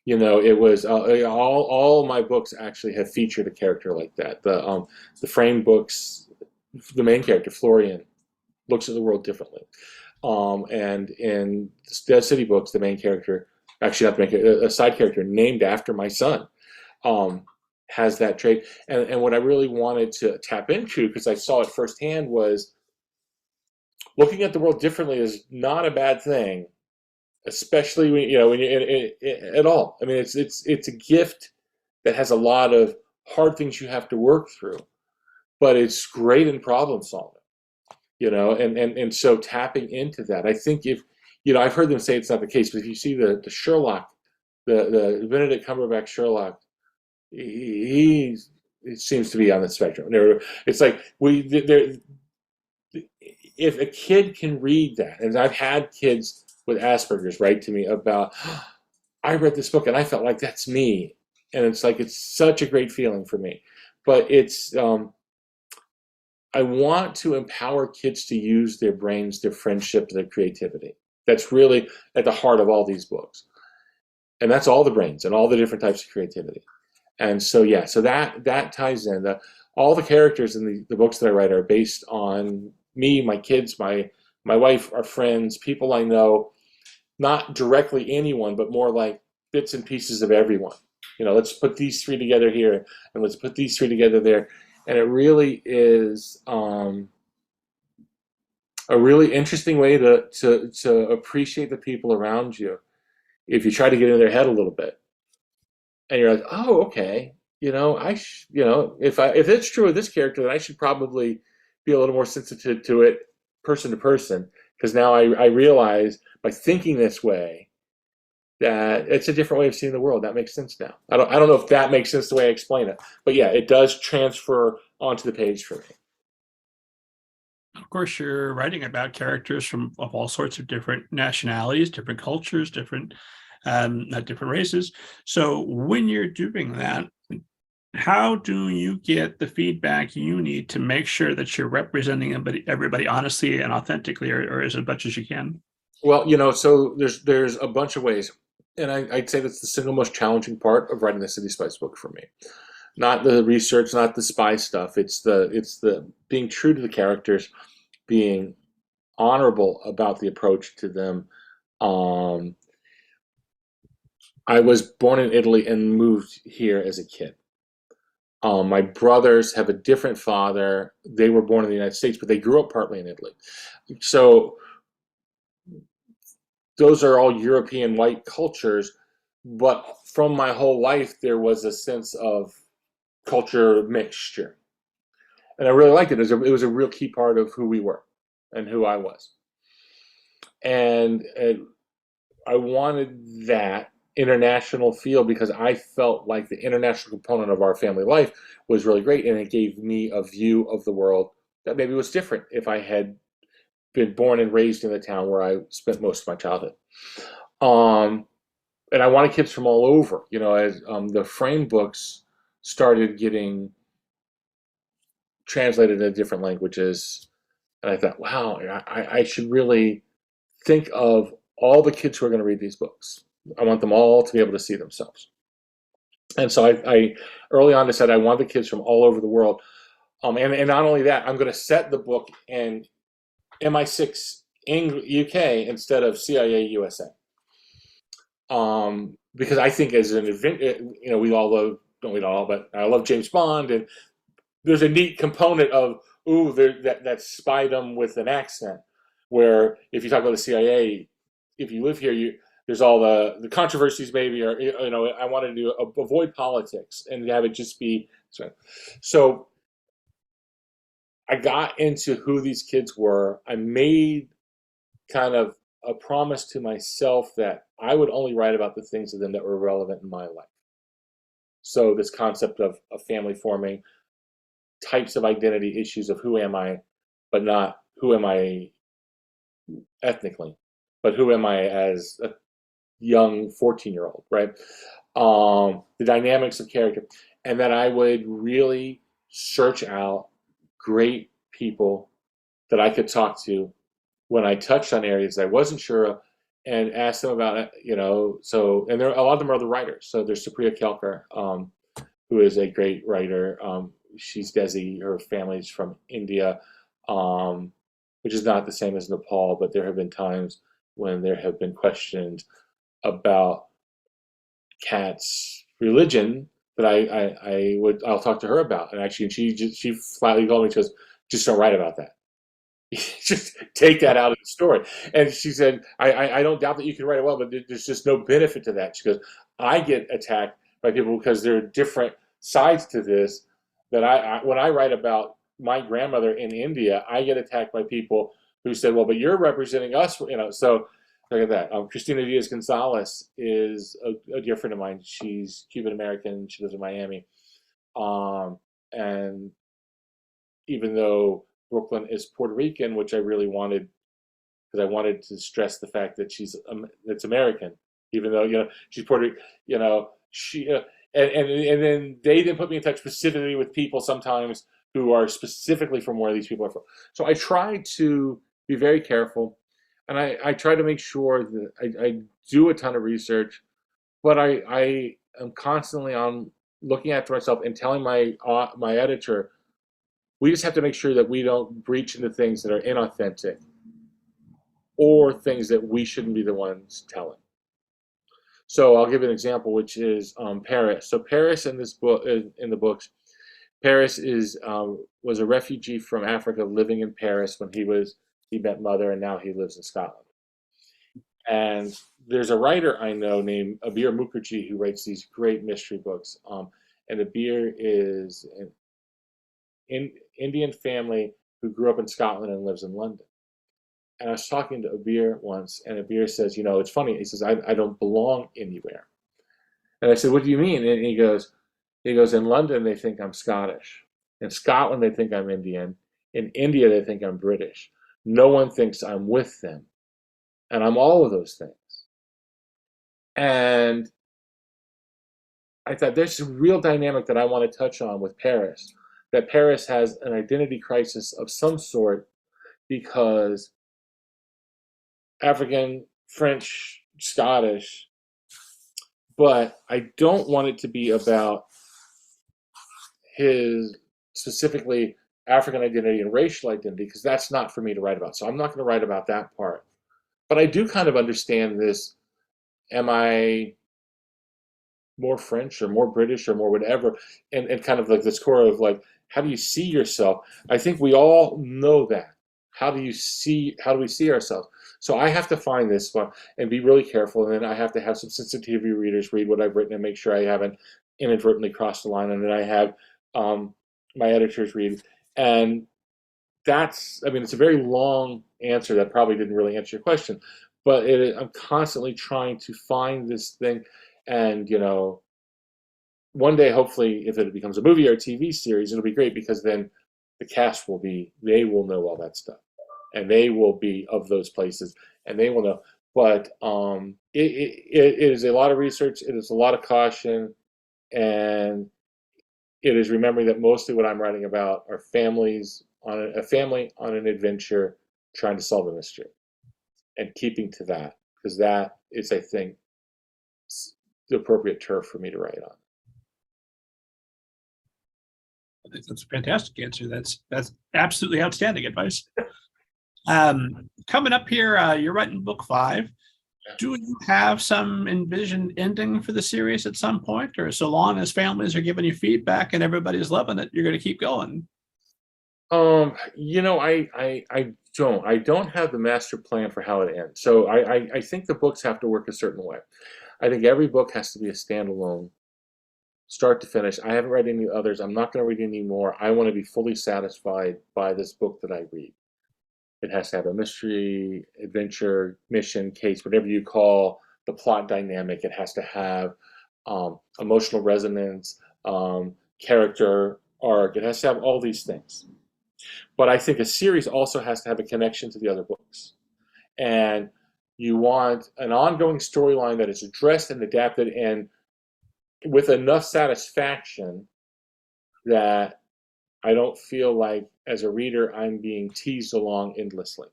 You know, it was all my books actually have featured a character like that. The FRAMED books, the main character Florian looks at the world differently. And in the Dead City books, the main character, actually not the main character, a side character named after my son, has that trait. And what I really wanted to tap into, because I saw it firsthand, was looking at the world differently is not a bad thing, especially when you at all. I mean, it's a gift that has a lot of hard things you have to work through, but it's great in problem solving. You know, and so tapping into that, I think if I've heard them say it's not the case, but if you see the Sherlock, the Benedict Cumberbatch Sherlock, he seems to be on the spectrum. It's like if a kid can read that, and I've had kids with Asperger's write to me about, I read this book and I felt like that's me, and it's like it's such a great feeling for me, but it's I want to empower kids to use their brains, their friendship, their creativity. That's really at the heart of all these books. And that's all the brains and all the different types of creativity. And so, yeah, so that ties in. All the characters in the books that I write are based on me, my kids, my wife, our friends, people I know, not directly anyone, but more like bits and pieces of everyone. You know, let's put these three together here, and let's put these three together there. And it really is a really interesting way to appreciate the people around you if you try to get in their head a little bit. And you're like, oh, okay, if it's true of this character, then I should probably be a little more sensitive to it, person to person, because now I realize by thinking this way that it's a different way of seeing the world. That makes sense now. I don't know if that makes sense the way I explain it, but yeah, it does transfer onto the page for me. Of course, you're writing about characters of all sorts of different nationalities, different cultures, different not different races. So when you're doing that, how do you get the feedback you need to make sure that you're representing everybody honestly and authentically, or as much as you can? Well, so there's a bunch of ways, and I'd say that's the single most challenging part of writing the City Spies book for me. Not the research, not the spy stuff. It's the being true to the characters, being honorable about the approach to them. Um, I was born in Italy and moved here as a kid. My brothers have a different father. They were born in the United States, but they grew up partly in Italy. So those are all European white cultures. But from my whole life, there was a sense of culture mixture. And I really liked it. It was a real key part of who we were and who I was. And I wanted that international feel because I felt like the international component of our family life was really great, and it gave me a view of the world that maybe was different if I had been born and raised in the town where I spent most of my childhood. Um, and I wanted kids from all over. As the frame books started getting translated into different languages, and I thought, wow, I should really think of all the kids who are going to read these books. I want them all to be able to see themselves. And so I early on decided I want the kids from all over the world. And not only that, I'm going to set the book in MI6 UK instead of CIA USA. Because I think as an event, we all love, don't we all, but I love James Bond, and there's a neat component of, that spydom with an accent, where if you talk about the CIA, if you live here, there's all the controversies maybe, or I wanted to avoid politics and have it just be so I got into who these kids were. I made kind of a promise to myself that I would only write about the things of them that were relevant in my life. So this concept of family forming, types of identity issues of who am I, but not who am I ethnically, but who am I as a young 14-year-old, right? The dynamics of character, and that I would really search out great people that I could talk to when I touched on areas I wasn't sure of, and ask them about it. So, and a lot of them are the writers. So there's Supriya Kelkar, who is a great writer. She's Desi. Her family's from India, um, which is not the same as Nepal, but there have been times when there have been questions about Kat's religion that I'll talk to her about. And actually, she flatly told me, she goes, just don't write about that. Just take that out of the story. And she said, I don't doubt that you can write it well, but there's just no benefit to that. She goes, I get attacked by people because there are different sides to this. That when I write about my grandmother in India, I get attacked by people who said, well, but you're representing us, So look at that. Christina Diaz Gonzalez is a dear friend of mine. She's Cuban American. She lives in Miami. And even though Brooklyn is Puerto Rican, which I really wanted, because I wanted to stress the fact that it's American, even though she's Puerto Rican. She and then they didn't put me in touch specifically with people sometimes who are specifically from where these people are from. So I try to be very careful, and I try to make sure that I do a ton of research, but I am constantly on looking after myself and telling my editor, we just have to make sure that we don't breach into things that are inauthentic or things that we shouldn't be the ones telling. So I'll give you an example, which is Paris. So Paris in this book, in the books, Paris was a refugee from Africa living in Paris when he met Mother, and now he lives in Scotland. And there's a writer I know named Abir Mukherjee who writes these great mystery books. And Abir is an Indian family who grew up in Scotland and lives in London. And I was talking to Abir once, and Abir says, you know, it's funny. He says, I don't belong anywhere. And I said, what do you mean? And he goes, in London, they think I'm Scottish. In Scotland, they think I'm Indian. In India, they think I'm British. No one thinks I'm with them. And I'm all of those things. And I thought there's a real dynamic that I want to touch on with Paris, that Paris has an identity crisis of some sort because African, French, Scottish, but I don't want it to be about his specifically African identity and racial identity, because that's not for me to write about. So I'm not going to write about that part. But I do kind of understand this. Am I more French or more British or more whatever? And kind of like this core of like, how do you see yourself? I think we all know that. How do we see ourselves? So I have to find this one and be really careful. And then I have to have some sensitivity readers read what I've written and make sure I haven't inadvertently crossed the line. And then I have my editors read. And that's, I mean, it's a very long answer that probably didn't really answer your question. But I'm constantly trying to find this thing. And, you know, one day, hopefully, if it becomes a movie or a TV series, it'll be great because then the cast they will know all that stuff. And they will be of those places and they will know. But it is a lot of research, it is a lot of caution, and it is remembering that mostly what I'm writing about are families on a family on an adventure trying to solve a mystery and keeping to that, because that is, I think, the appropriate turf for me to write on. I think that's a fantastic answer. That's absolutely outstanding advice. Coming up here, you're writing book 5. Do you have some envisioned ending for the series at some point, or so long as families are giving you feedback and everybody's loving it, you're going to keep going? You know, I don't have the master plan for how it ends. So I think the books have to work a certain way. I think every book has to be a standalone, start to finish. I haven't read any others. I'm not going to read any more. I want to be fully satisfied by this book that I read. It has to have a mystery, adventure, mission, case, whatever you call the plot dynamic. It has to have emotional resonance, character arc. It has to have all these things. But I think a series also has to have a connection to the other books. And you want an ongoing storyline that is addressed and adapted and with enough satisfaction that I don't feel like, as a reader, I'm being teased along endlessly.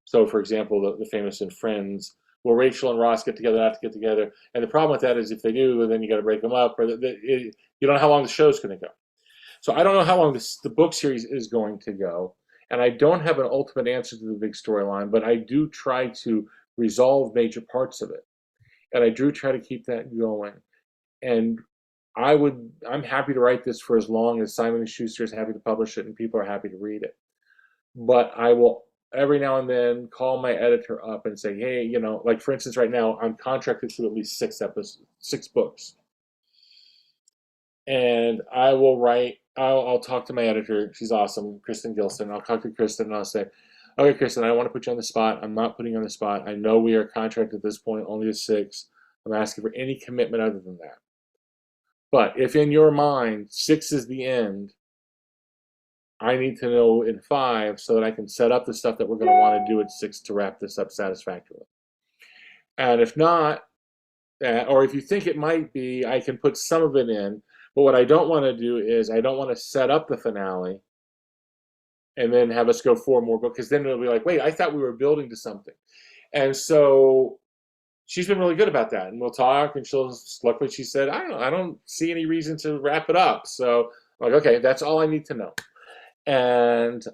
So, for example, the famous in Friends, will Rachel and Ross get together, not to get together? And the problem with that is if they do, then you got to break them up, or you don't know how long the show's going to go. So I don't know how long the book series is going to go, and I don't have an ultimate answer to the big storyline, but I do try to resolve major parts of it, and I do try to keep that going. And I'm happy to write this for as long as Simon & Schuster is happy to publish it and people are happy to read it. But I will every now and then call my editor up and say, hey, you know, like for instance, right now I'm contracted to at least 6 books. And I will write, I'll talk to my editor. She's awesome, Kristen Gilson. I'll talk to Kristen and I'll say, okay, Kristen, I don't want to put you on the spot. I'm not putting you on the spot. I know we are contracted at this point only to 6. I'm asking for any commitment other than that. But if in your mind 6 is the end, I need to know in 5 so that I can set up the stuff that we're going to want to do at 6 to wrap this up satisfactorily. And if not, or if you think it might be, I can put some of it in. But what I don't want to do is I don't want to set up the finale and then have us go 4 more books, because then it'll be like, wait, I thought we were building to something. And so she's been really good about that, and we'll talk, and luckily she said, I don't see any reason to wrap it up. So I'm like, okay, that's all I need to know. And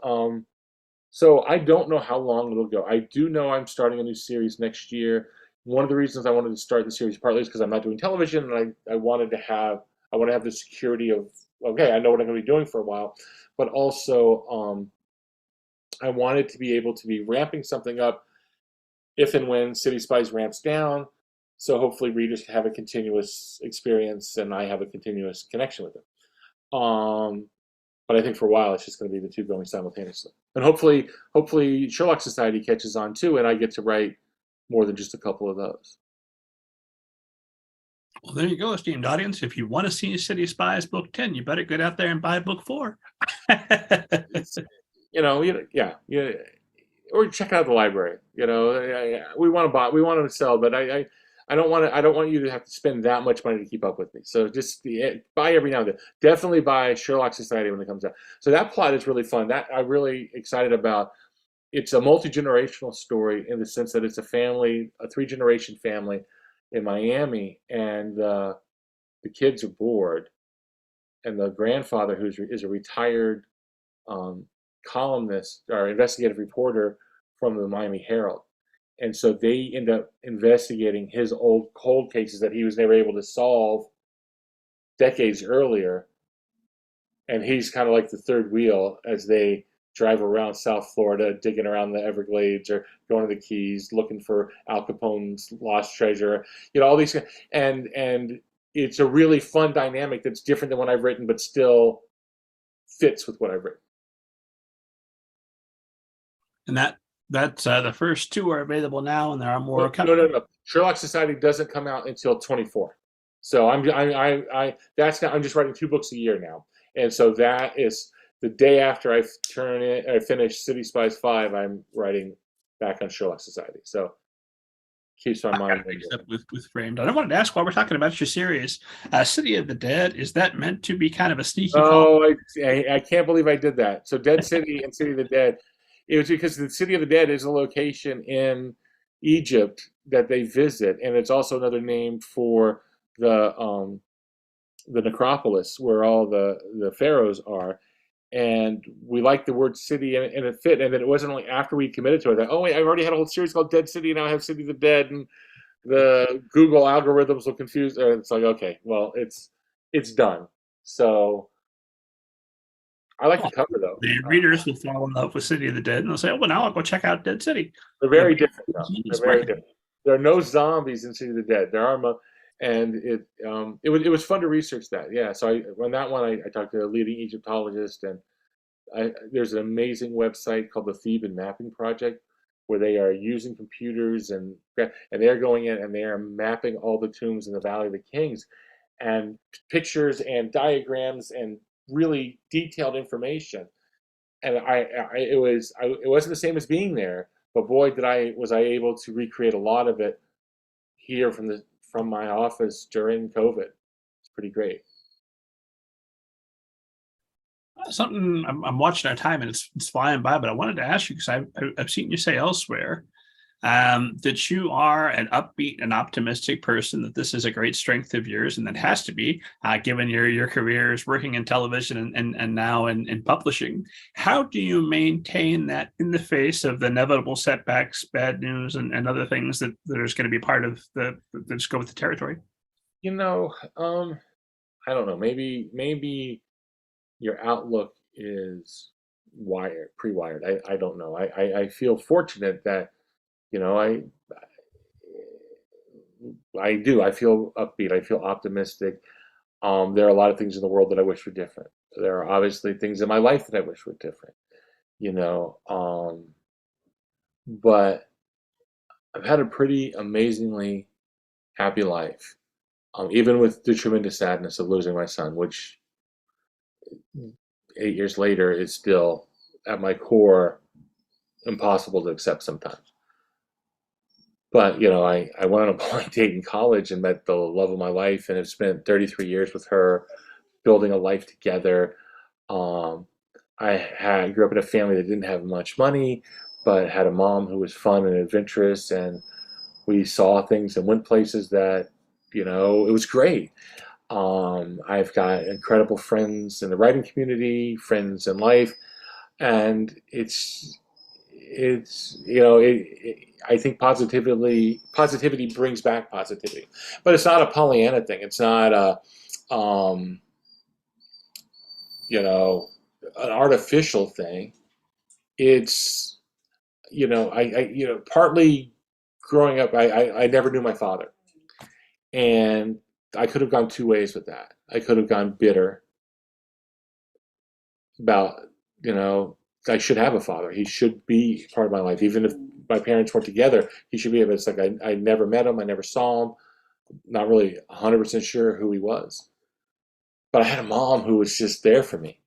so I don't know how long it'll go. I do know I'm starting a new series next year. One of the reasons I wanted to start the series partly is because I'm not doing television, and I want to have the security of, okay, I know what I'm going to be doing for a while, but also I wanted to be able to be ramping something up if and when City Spies ramps down, so hopefully readers can have a continuous experience and I have a continuous connection with them. But I think for a while it's just going to be the two going simultaneously. And hopefully Sherlock Society catches on too, and I get to write more than just a couple of those. Well, there you go, esteemed audience. If you want to see City Spies Book 10, you better get out there and buy Book 4. It's, yeah, or check out the library. We want to buy, we want to sell, but I don't want to. I don't want you to have to spend that much money to keep up with me. So just buy every now and then. Definitely buy Sherlock Society when it comes out. So that plot is really fun. That I'm really excited about. It's a multi-generational story in the sense that it's a family, a three-generation family in Miami, and the kids are bored, and the grandfather, is a retired columnist or investigative reporter from the Miami Herald. And so they end up investigating his old cold cases that he was never able to solve decades earlier. And he's kind of like the third wheel as they drive around South Florida, digging around the Everglades or going to the Keys, looking for Al Capone's lost treasure. All these, and it's a really fun dynamic that's different than what I've written, but still fits with what I've written. And that's the first two are available now, and there are more coming. No. Sherlock Society doesn't come out until 24. So I'm just writing 2 books a year now, and so that is the day after I finish City Spies 5. I'm writing back on Sherlock Society. So keeps my mind up with Framed. And I wanted to ask, while we're talking about your series, City of the Dead, is that meant to be kind of a sneaky? Oh, I can't believe I did that. So Dead City and City of the Dead. It was because the City of the Dead is a location in Egypt that they visit, and it's also another name for the necropolis where all the pharaohs are. And we liked the word city, and it fit. And then it wasn't only after we committed to it that, oh wait, I've already had a whole series called Dead City, and now I have City of the Dead, and the Google algorithms will confuse. It's like, okay, well, it's done. So I like the cover though. The readers will fall in love with City of the Dead, and they'll say, "Oh, well, now I'll go check out Dead City." They're very different though. They're very different. There are no zombies in City of the Dead. There are, and it was fun to research that. Yeah. So on that one, I talked to a leading Egyptologist, and there's an amazing website called the Theban Mapping Project, where they are using computers and they're going in and they are mapping all the tombs in the Valley of the Kings, and pictures and diagrams and really detailed information. And it wasn't the same as being there, but boy, was I able to recreate a lot of it here from my office during COVID. It's pretty great. Something I'm watching our time, and it's flying by, but I wanted to ask you, because I've seen you say elsewhere that you are an upbeat and optimistic person, that this is a great strength of yours, and that has to be, given your careers working in television and now in publishing. How do you maintain that in the face of the inevitable setbacks, bad news, and other things that is going to be part of that just go with the territory? I don't know. Maybe your outlook is pre-wired. I don't know. I feel fortunate that, I do. I feel upbeat. I feel optimistic. There are a lot of things in the world that I wish were different. There are obviously things in my life that I wish were different, but I've had a pretty amazingly happy life, even with the tremendous sadness of losing my son, which 8 years later is still at my core impossible to accept sometimes. But I went on a blind date in college and met the love of my life, and have spent 33 years with her, building a life together. I grew up in a family that didn't have much money, but had a mom who was fun and adventurous, and we saw things and went places that, it was great. I've got incredible friends in the writing community, friends in life, and I think positivity brings back positivity, but it's not a Pollyanna thing. It's not an artificial thing. It's, partly growing up, I never knew my father, and I could have gone 2 ways with that. I could have gone bitter about, I should have a father. He should be part of my life. Even if my parents weren't together, he should be. It's like I never met him. I never saw him. Not really 100% sure who he was. But I had a mom who was just there for me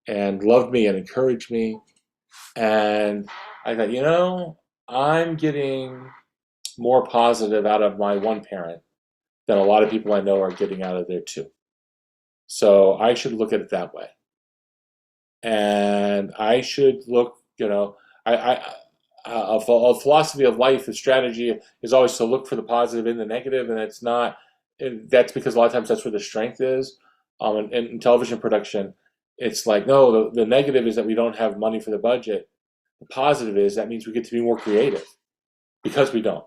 and loved me and encouraged me. And I thought, I'm getting more positive out of my one parent than a lot of people I know are getting out of their two. So I should look at it that way. And I should look, a philosophy of life, a strategy is always to look for the positive in the negative, and it's not. That's because a lot of times that's where the strength is. In television production, it's like no, the negative is that we don't have money for the budget. The positive is that means we get to be more creative because we don't.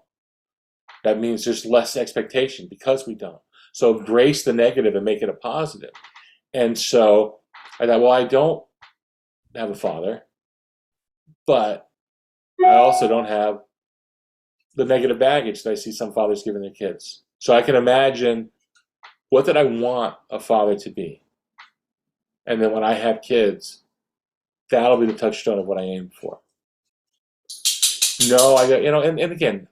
That means there's less expectation because we don't. So embrace the negative and make it a positive. And so I thought, well, I don't have a father, but I also don't have the negative baggage that I see some fathers giving their kids. So I can imagine, what did I want a father to be? And then when I have kids, that'll be the touchstone of what I aim for. No, I got, and again,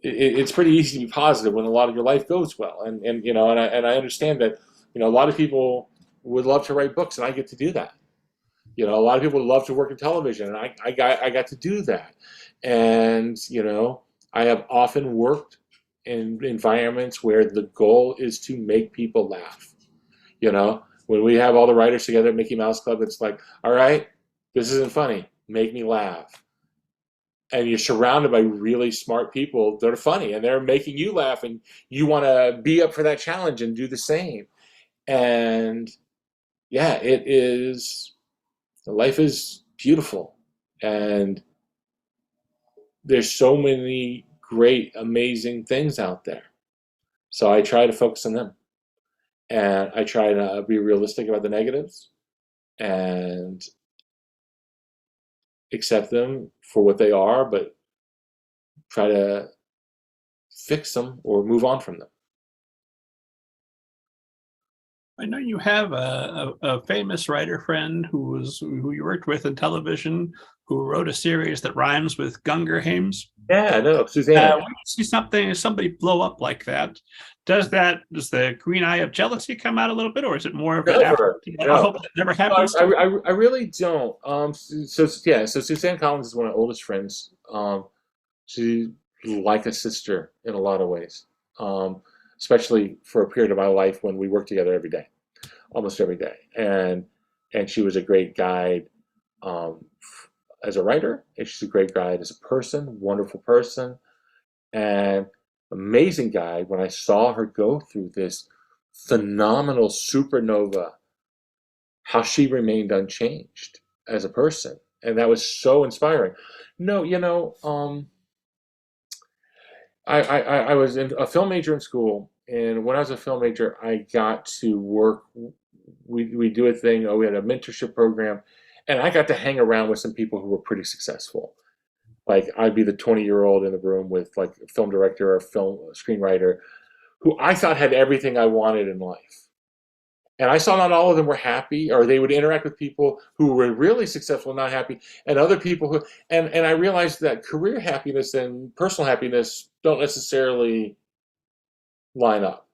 it's pretty easy to be positive when a lot of your life goes well. And I understand that, a lot of people would love to write books, and I get to do that. A lot of people would love to work in television, and I got to do that. And, I have often worked in environments where the goal is to make people laugh. When we have all the writers together at Mickey Mouse Club, it's like, all right, this isn't funny. Make me laugh. And you're surrounded by really smart people that are funny, and they're making you laugh, and you want to be up for that challenge and do the same. And yeah, life is beautiful, and there's so many great, amazing things out there. So I try to focus on them, and I try to be realistic about the negatives and accept them for what they are, but try to fix them or move on from them. I know you have a famous writer friend who you worked with in television, who wrote a series that rhymes with Gungerheims. Yeah, no, Suzanne. When you see somebody blow up like that, does the green eye of jealousy come out a little bit, or is it more of an effort? I hope that never happens. I really don't. So Suzanne Collins is one of my oldest friends. She's like a sister in a lot of ways, especially for a period of my life when we worked together every day, almost every day. And she was a great guide as a writer, and she's a great guide as a person, wonderful person, and amazing guide. When I saw her go through this phenomenal supernova, how she remained unchanged as a person, and that was so inspiring. No, I was a film major in school, and when I was a film major, I got to work. We do a thing. We had a mentorship program, and I got to hang around with some people who were pretty successful. Like I'd be the 20-year-old in the room with like a film director or a film screenwriter who I thought had everything I wanted in life. And I saw not all of them were happy, or they would interact with people who were really successful and not happy, and other people who, and I realized that career happiness and personal happiness don't necessarily line up,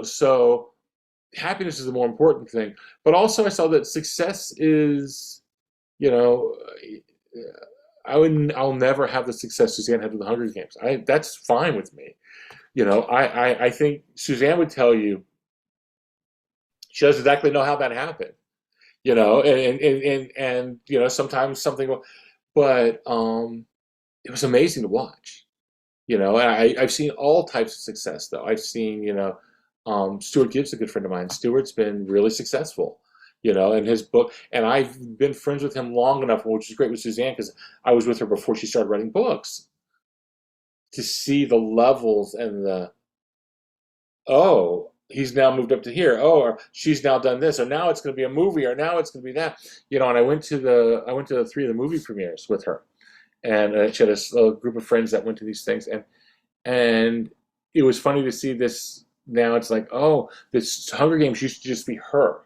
so happiness is the more important thing. But also I saw that success is, I'll never have the success Suzanne had with the Hunger Games. That's fine with me. I think Suzanne would tell you, she doesn't exactly know how that happened, and sometimes something, but it was amazing to watch, and I've seen all types of success though. I've seen, Stuart Gibbs, a good friend of mine. Stuart's been really successful, in his book, and I've been friends with him long enough, which is great with Suzanne because I was with her before she started writing books, to see the levels and he's now moved up to here. Or she's now done this, or now it's going to be a movie, or now it's going to be that. And I went to the 3 of the movie premieres with her, and she had a group of friends that went to these things, and it was funny to see this. Now it's like, this Hunger Games used to just be her,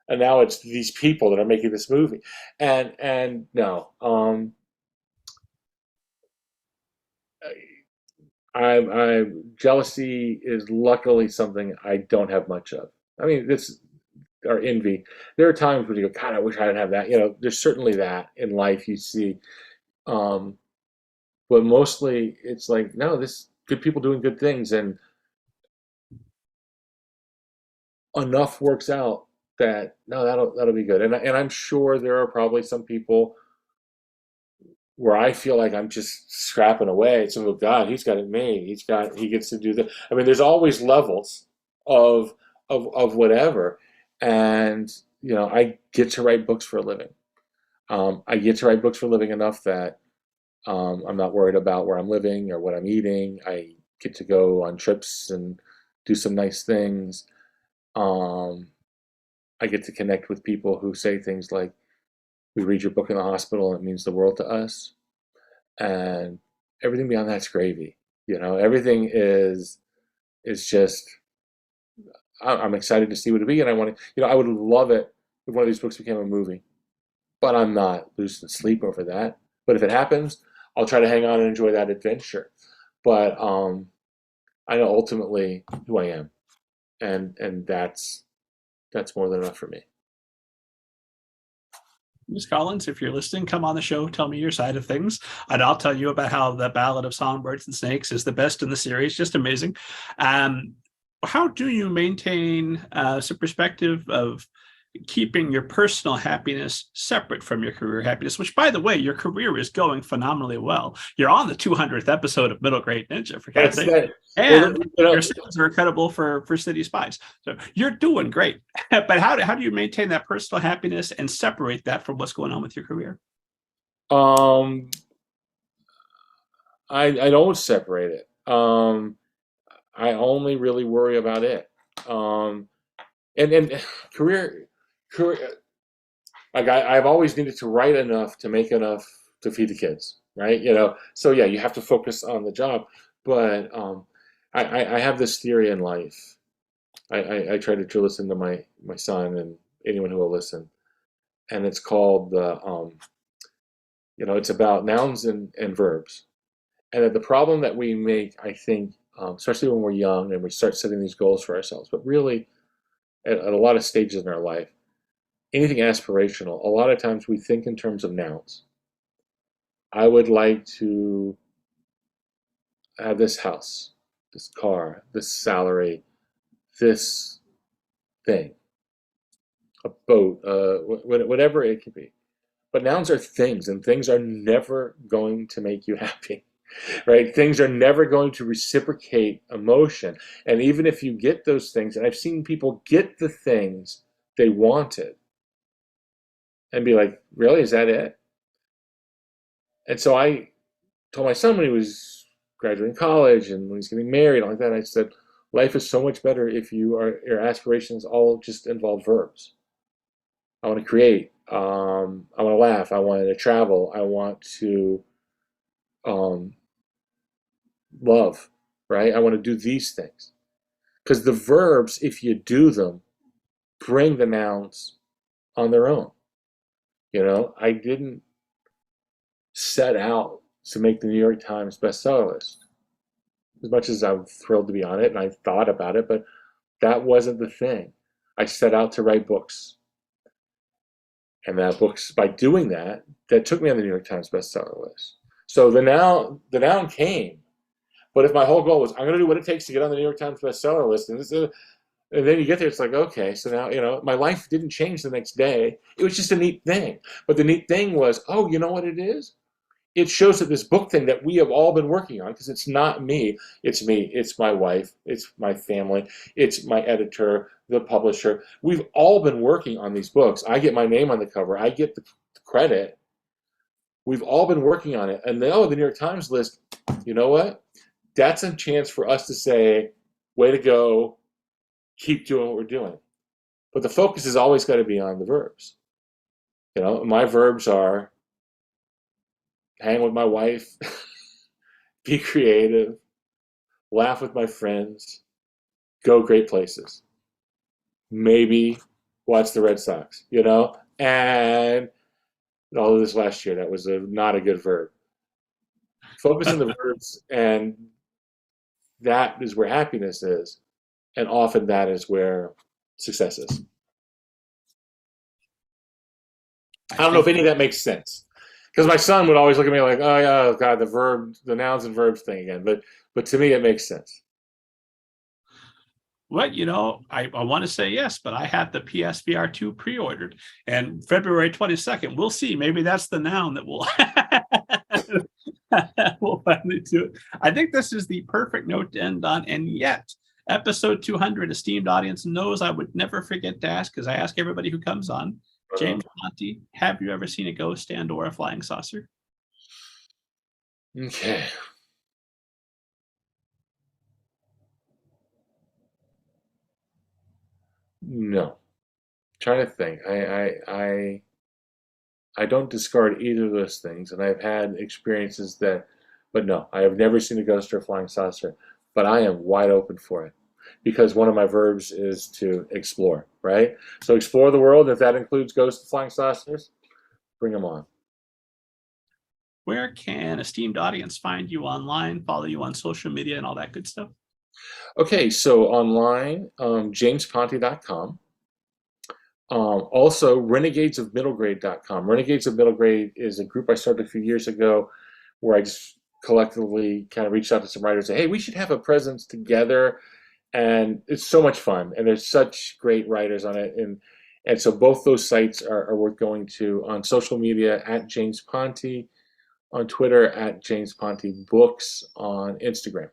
and now it's these people that are making this movie. And no, I jealousy is luckily something I don't have much of. I mean, this or envy. There are times when you go, God, I wish I didn't have that. There's certainly that in life you see, um, but mostly it's like, no, this good people doing good things, and enough works out that no, that'll be good. And I'm sure there are probably some people where I feel like I'm just scrapping away. So, oh God, he's got it made. He gets to do that. I mean, there's always levels of of whatever, and I get to write books for a living. I get to write books for a living enough that I'm not worried about where I'm living or what I'm eating. I get to go on trips and do some nice things. Um, I get to connect with people who say things like, "We read your book in the hospital, and it means the world to us." And everything beyond that's gravy. Everything is just. I'm excited to see what it be, and I want to. I would love it if one of these books became a movie, but I'm not losing sleep over that. But if it happens, I'll try to hang on and enjoy that adventure. But I know ultimately who I am, and that's more than enough for me. Ms. Collins, if you're listening, come on the show, tell me your side of things, and I'll tell you about how the Ballad of Songbirds and Snakes is the best in the series. Just amazing. How do you maintain some perspective of keeping your personal happiness separate from your career happiness, which, by the way, your career is going phenomenally well. You're on the 200th episode of Middle Grade Ninja, for God's That's sake. that. Well, And your sales are incredible for City Spies. So you're doing great. But how do you maintain that personal happiness and separate that from what's going on with your career? um, I don't separate it. I only really worry about it. Um, and career, like I've always needed to write enough to make enough to feed the kids, right? So yeah, you have to focus on the job. But I have this theory in life. I try to drill this into my son and anyone who will listen, and it's called it's about nouns and verbs. And that the problem that we make, I think, especially when we're young and we start setting these goals for ourselves, but really at a lot of stages in our life, anything aspirational, a lot of times we think in terms of nouns. I would like to have this house, this car, this salary, this thing, a boat, whatever it could be. But nouns are things, and things are never going to make you happy, right? Things are never going to reciprocate emotion. And even if you get those things, and I've seen people get the things they wanted and be like, really, is that it? And so I told my son when he was graduating college and when he's getting married, and like that, I said, life is so much better if your aspirations all just involve verbs. I want to create. I want to laugh. I want to travel. I want to um, love, right? I want to do these things. Because the verbs, if you do them, bring the nouns on their own. I didn't set out to make the New York Times bestseller list. As much as I'm thrilled to be on it and I thought about it, but that wasn't the thing. I set out to write books. And that books, by doing that, that took me on the New York Times bestseller list. So the noun came. But if my whole goal was, I'm going to do what it takes to get on the New York Times bestseller list, and then you get there, it's like, okay, so now, my life didn't change the next day. It was just a neat thing. But the neat thing was, oh, you know what it is? It shows that this book thing that we have all been working on, because it's not me, it's my wife, it's my family, it's my editor, the publisher. We've all been working on these books. I get my name on the cover, I get the credit. We've all been working on it. And now the New York Times list, you know what? That's a chance for us to say, way to go, keep doing what we're doing. But the focus has always got to be on the verbs. My verbs are hang with my wife, be creative, laugh with my friends, go great places. Maybe watch the Red Sox, and all of this last year, that was not a good verb. Focus on the verbs, and that is where happiness is, and often that is where success is. I don't know if any of that makes sense, because my son would always look at me like, "Oh yeah, God, the nouns and verbs thing again." But to me, it makes sense. Well, I want to say yes, but I have the PSVR 2 pre-ordered, and February 22nd, we'll see. Maybe that's the noun that we'll we'll finally do it. I think this is the perfect note to end on, and yet episode 200, esteemed audience knows I would never forget to ask, because I ask everybody who comes on, James Ponti, have you ever seen a ghost and or a flying saucer? Okay. No. Trying to think. I don't discard either of those things, and I've had experiences but no, I have never seen a ghost or a flying saucer. But I am wide open for it, because one of my verbs is to explore, right? So explore the world. If that includes ghosts and flying saucers, bring them on. Where can esteemed audience find you online, follow you on social media, and all that good stuff? Okay, so online, jamesponti.com. Also, renegadesofmiddlegrade.com. Renegades of Middle Grade is a group I started a few years ago where I just collectively kind of reached out to some writers and say, hey, we should have a presence together. And it's so much fun. And there's such great writers on it. And so both those sites are worth going to. On social media, at James Ponti, on Twitter, at James Ponti Books, on Instagram.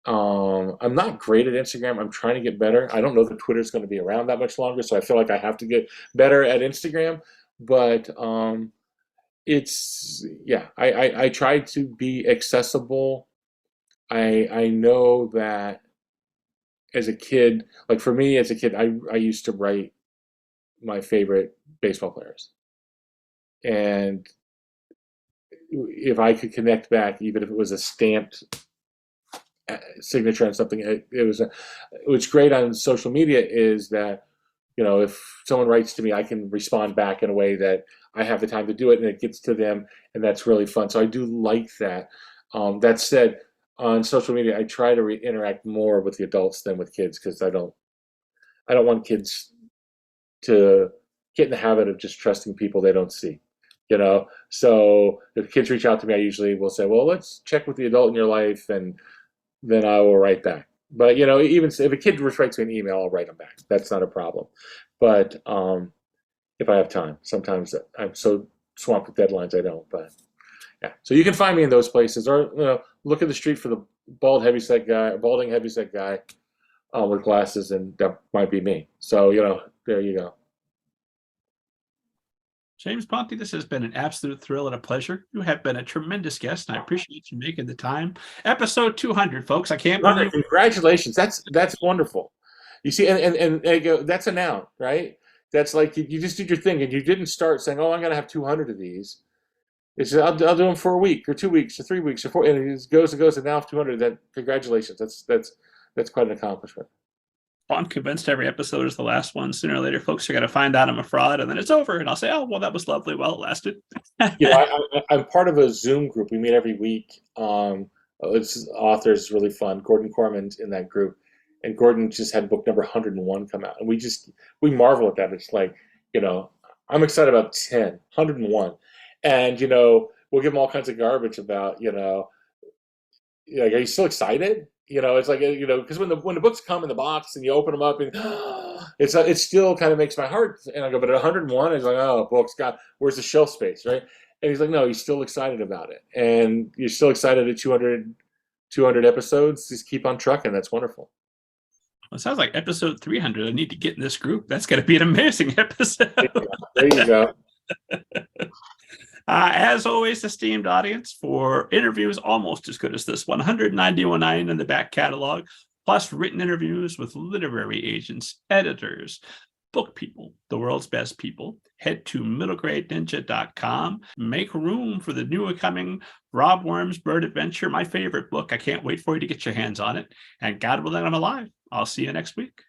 I'm not great at Instagram. I'm trying to get better. I don't know that Twitter's going to be around that much longer, so I feel like I have to get better at Instagram. But I try to be accessible. I know that as a kid, like for me as a kid, I used to write my favorite baseball players, and if I could connect back, even if it was a stamped signature on something, what's great on social media is that if someone writes to me, I can respond back in a way that I have the time to do it, and it gets to them, and that's really fun. So I do like that. That said, on social media, I try to interact more with the adults than with kids, because I don't want kids to get in the habit of just trusting people they don't see. So if kids reach out to me, I usually will say, well, let's check with the adult in your life, and then I will write back. But even if a kid just writes me an email, I'll write them back. That's not a problem. But if I have time, sometimes I'm so swamped with deadlines I don't. But yeah, so you can find me in those places, or look at the street for the balding heavyset guy with glasses, and that might be me. So there you go. James Ponti, this has been an absolute thrill and a pleasure. You have been a tremendous guest, and I appreciate you making the time. Episode 200, folks. I can't believe. Congratulations. That's wonderful. You see, and they go, that's a noun, right? That's like you just did your thing, and you didn't start saying, "Oh, I'm going to have 200 of these." It's I'll do them for a week, or 2 weeks, or 3 weeks, or 4, and it just goes and goes, and now 200. Then congratulations. That's quite an accomplishment. I'm convinced every episode is the last one. Sooner or later, folks are going to find out I'm a fraud, and then it's over, and I'll say, "Oh, well, that was lovely while it lasted." I'm part of a Zoom group. We meet every week. It's authors, really fun. Gordon Corman's in that group, and Gordon just had book number 101 come out, and we marvel at that. It's like, I'm excited about 10, 101, and we'll give him all kinds of garbage about, like, are you still excited? It's like, because when the books come in the box and you open them up, and it still kind of makes my heart, and I go, but at 101, it's like, oh, books, God, where's the shelf space, right? And he's like, no, he's still excited about it, and you're still excited at 200 episodes. Just keep on trucking. That's wonderful. Well, it sounds like episode 300. I need to get in this group. That's going to be an amazing episode. There you go. As always, esteemed audience, for interviews almost as good as this 191 in the back catalog, plus written interviews with literary agents, editors, book people, the world's best people, head to middlegradeninja.com. Make room for the new coming Rob Worm's Bird Adventure, my favorite book. I can't wait for you to get your hands on it. And God willing, I'm alive. I'll see you next week.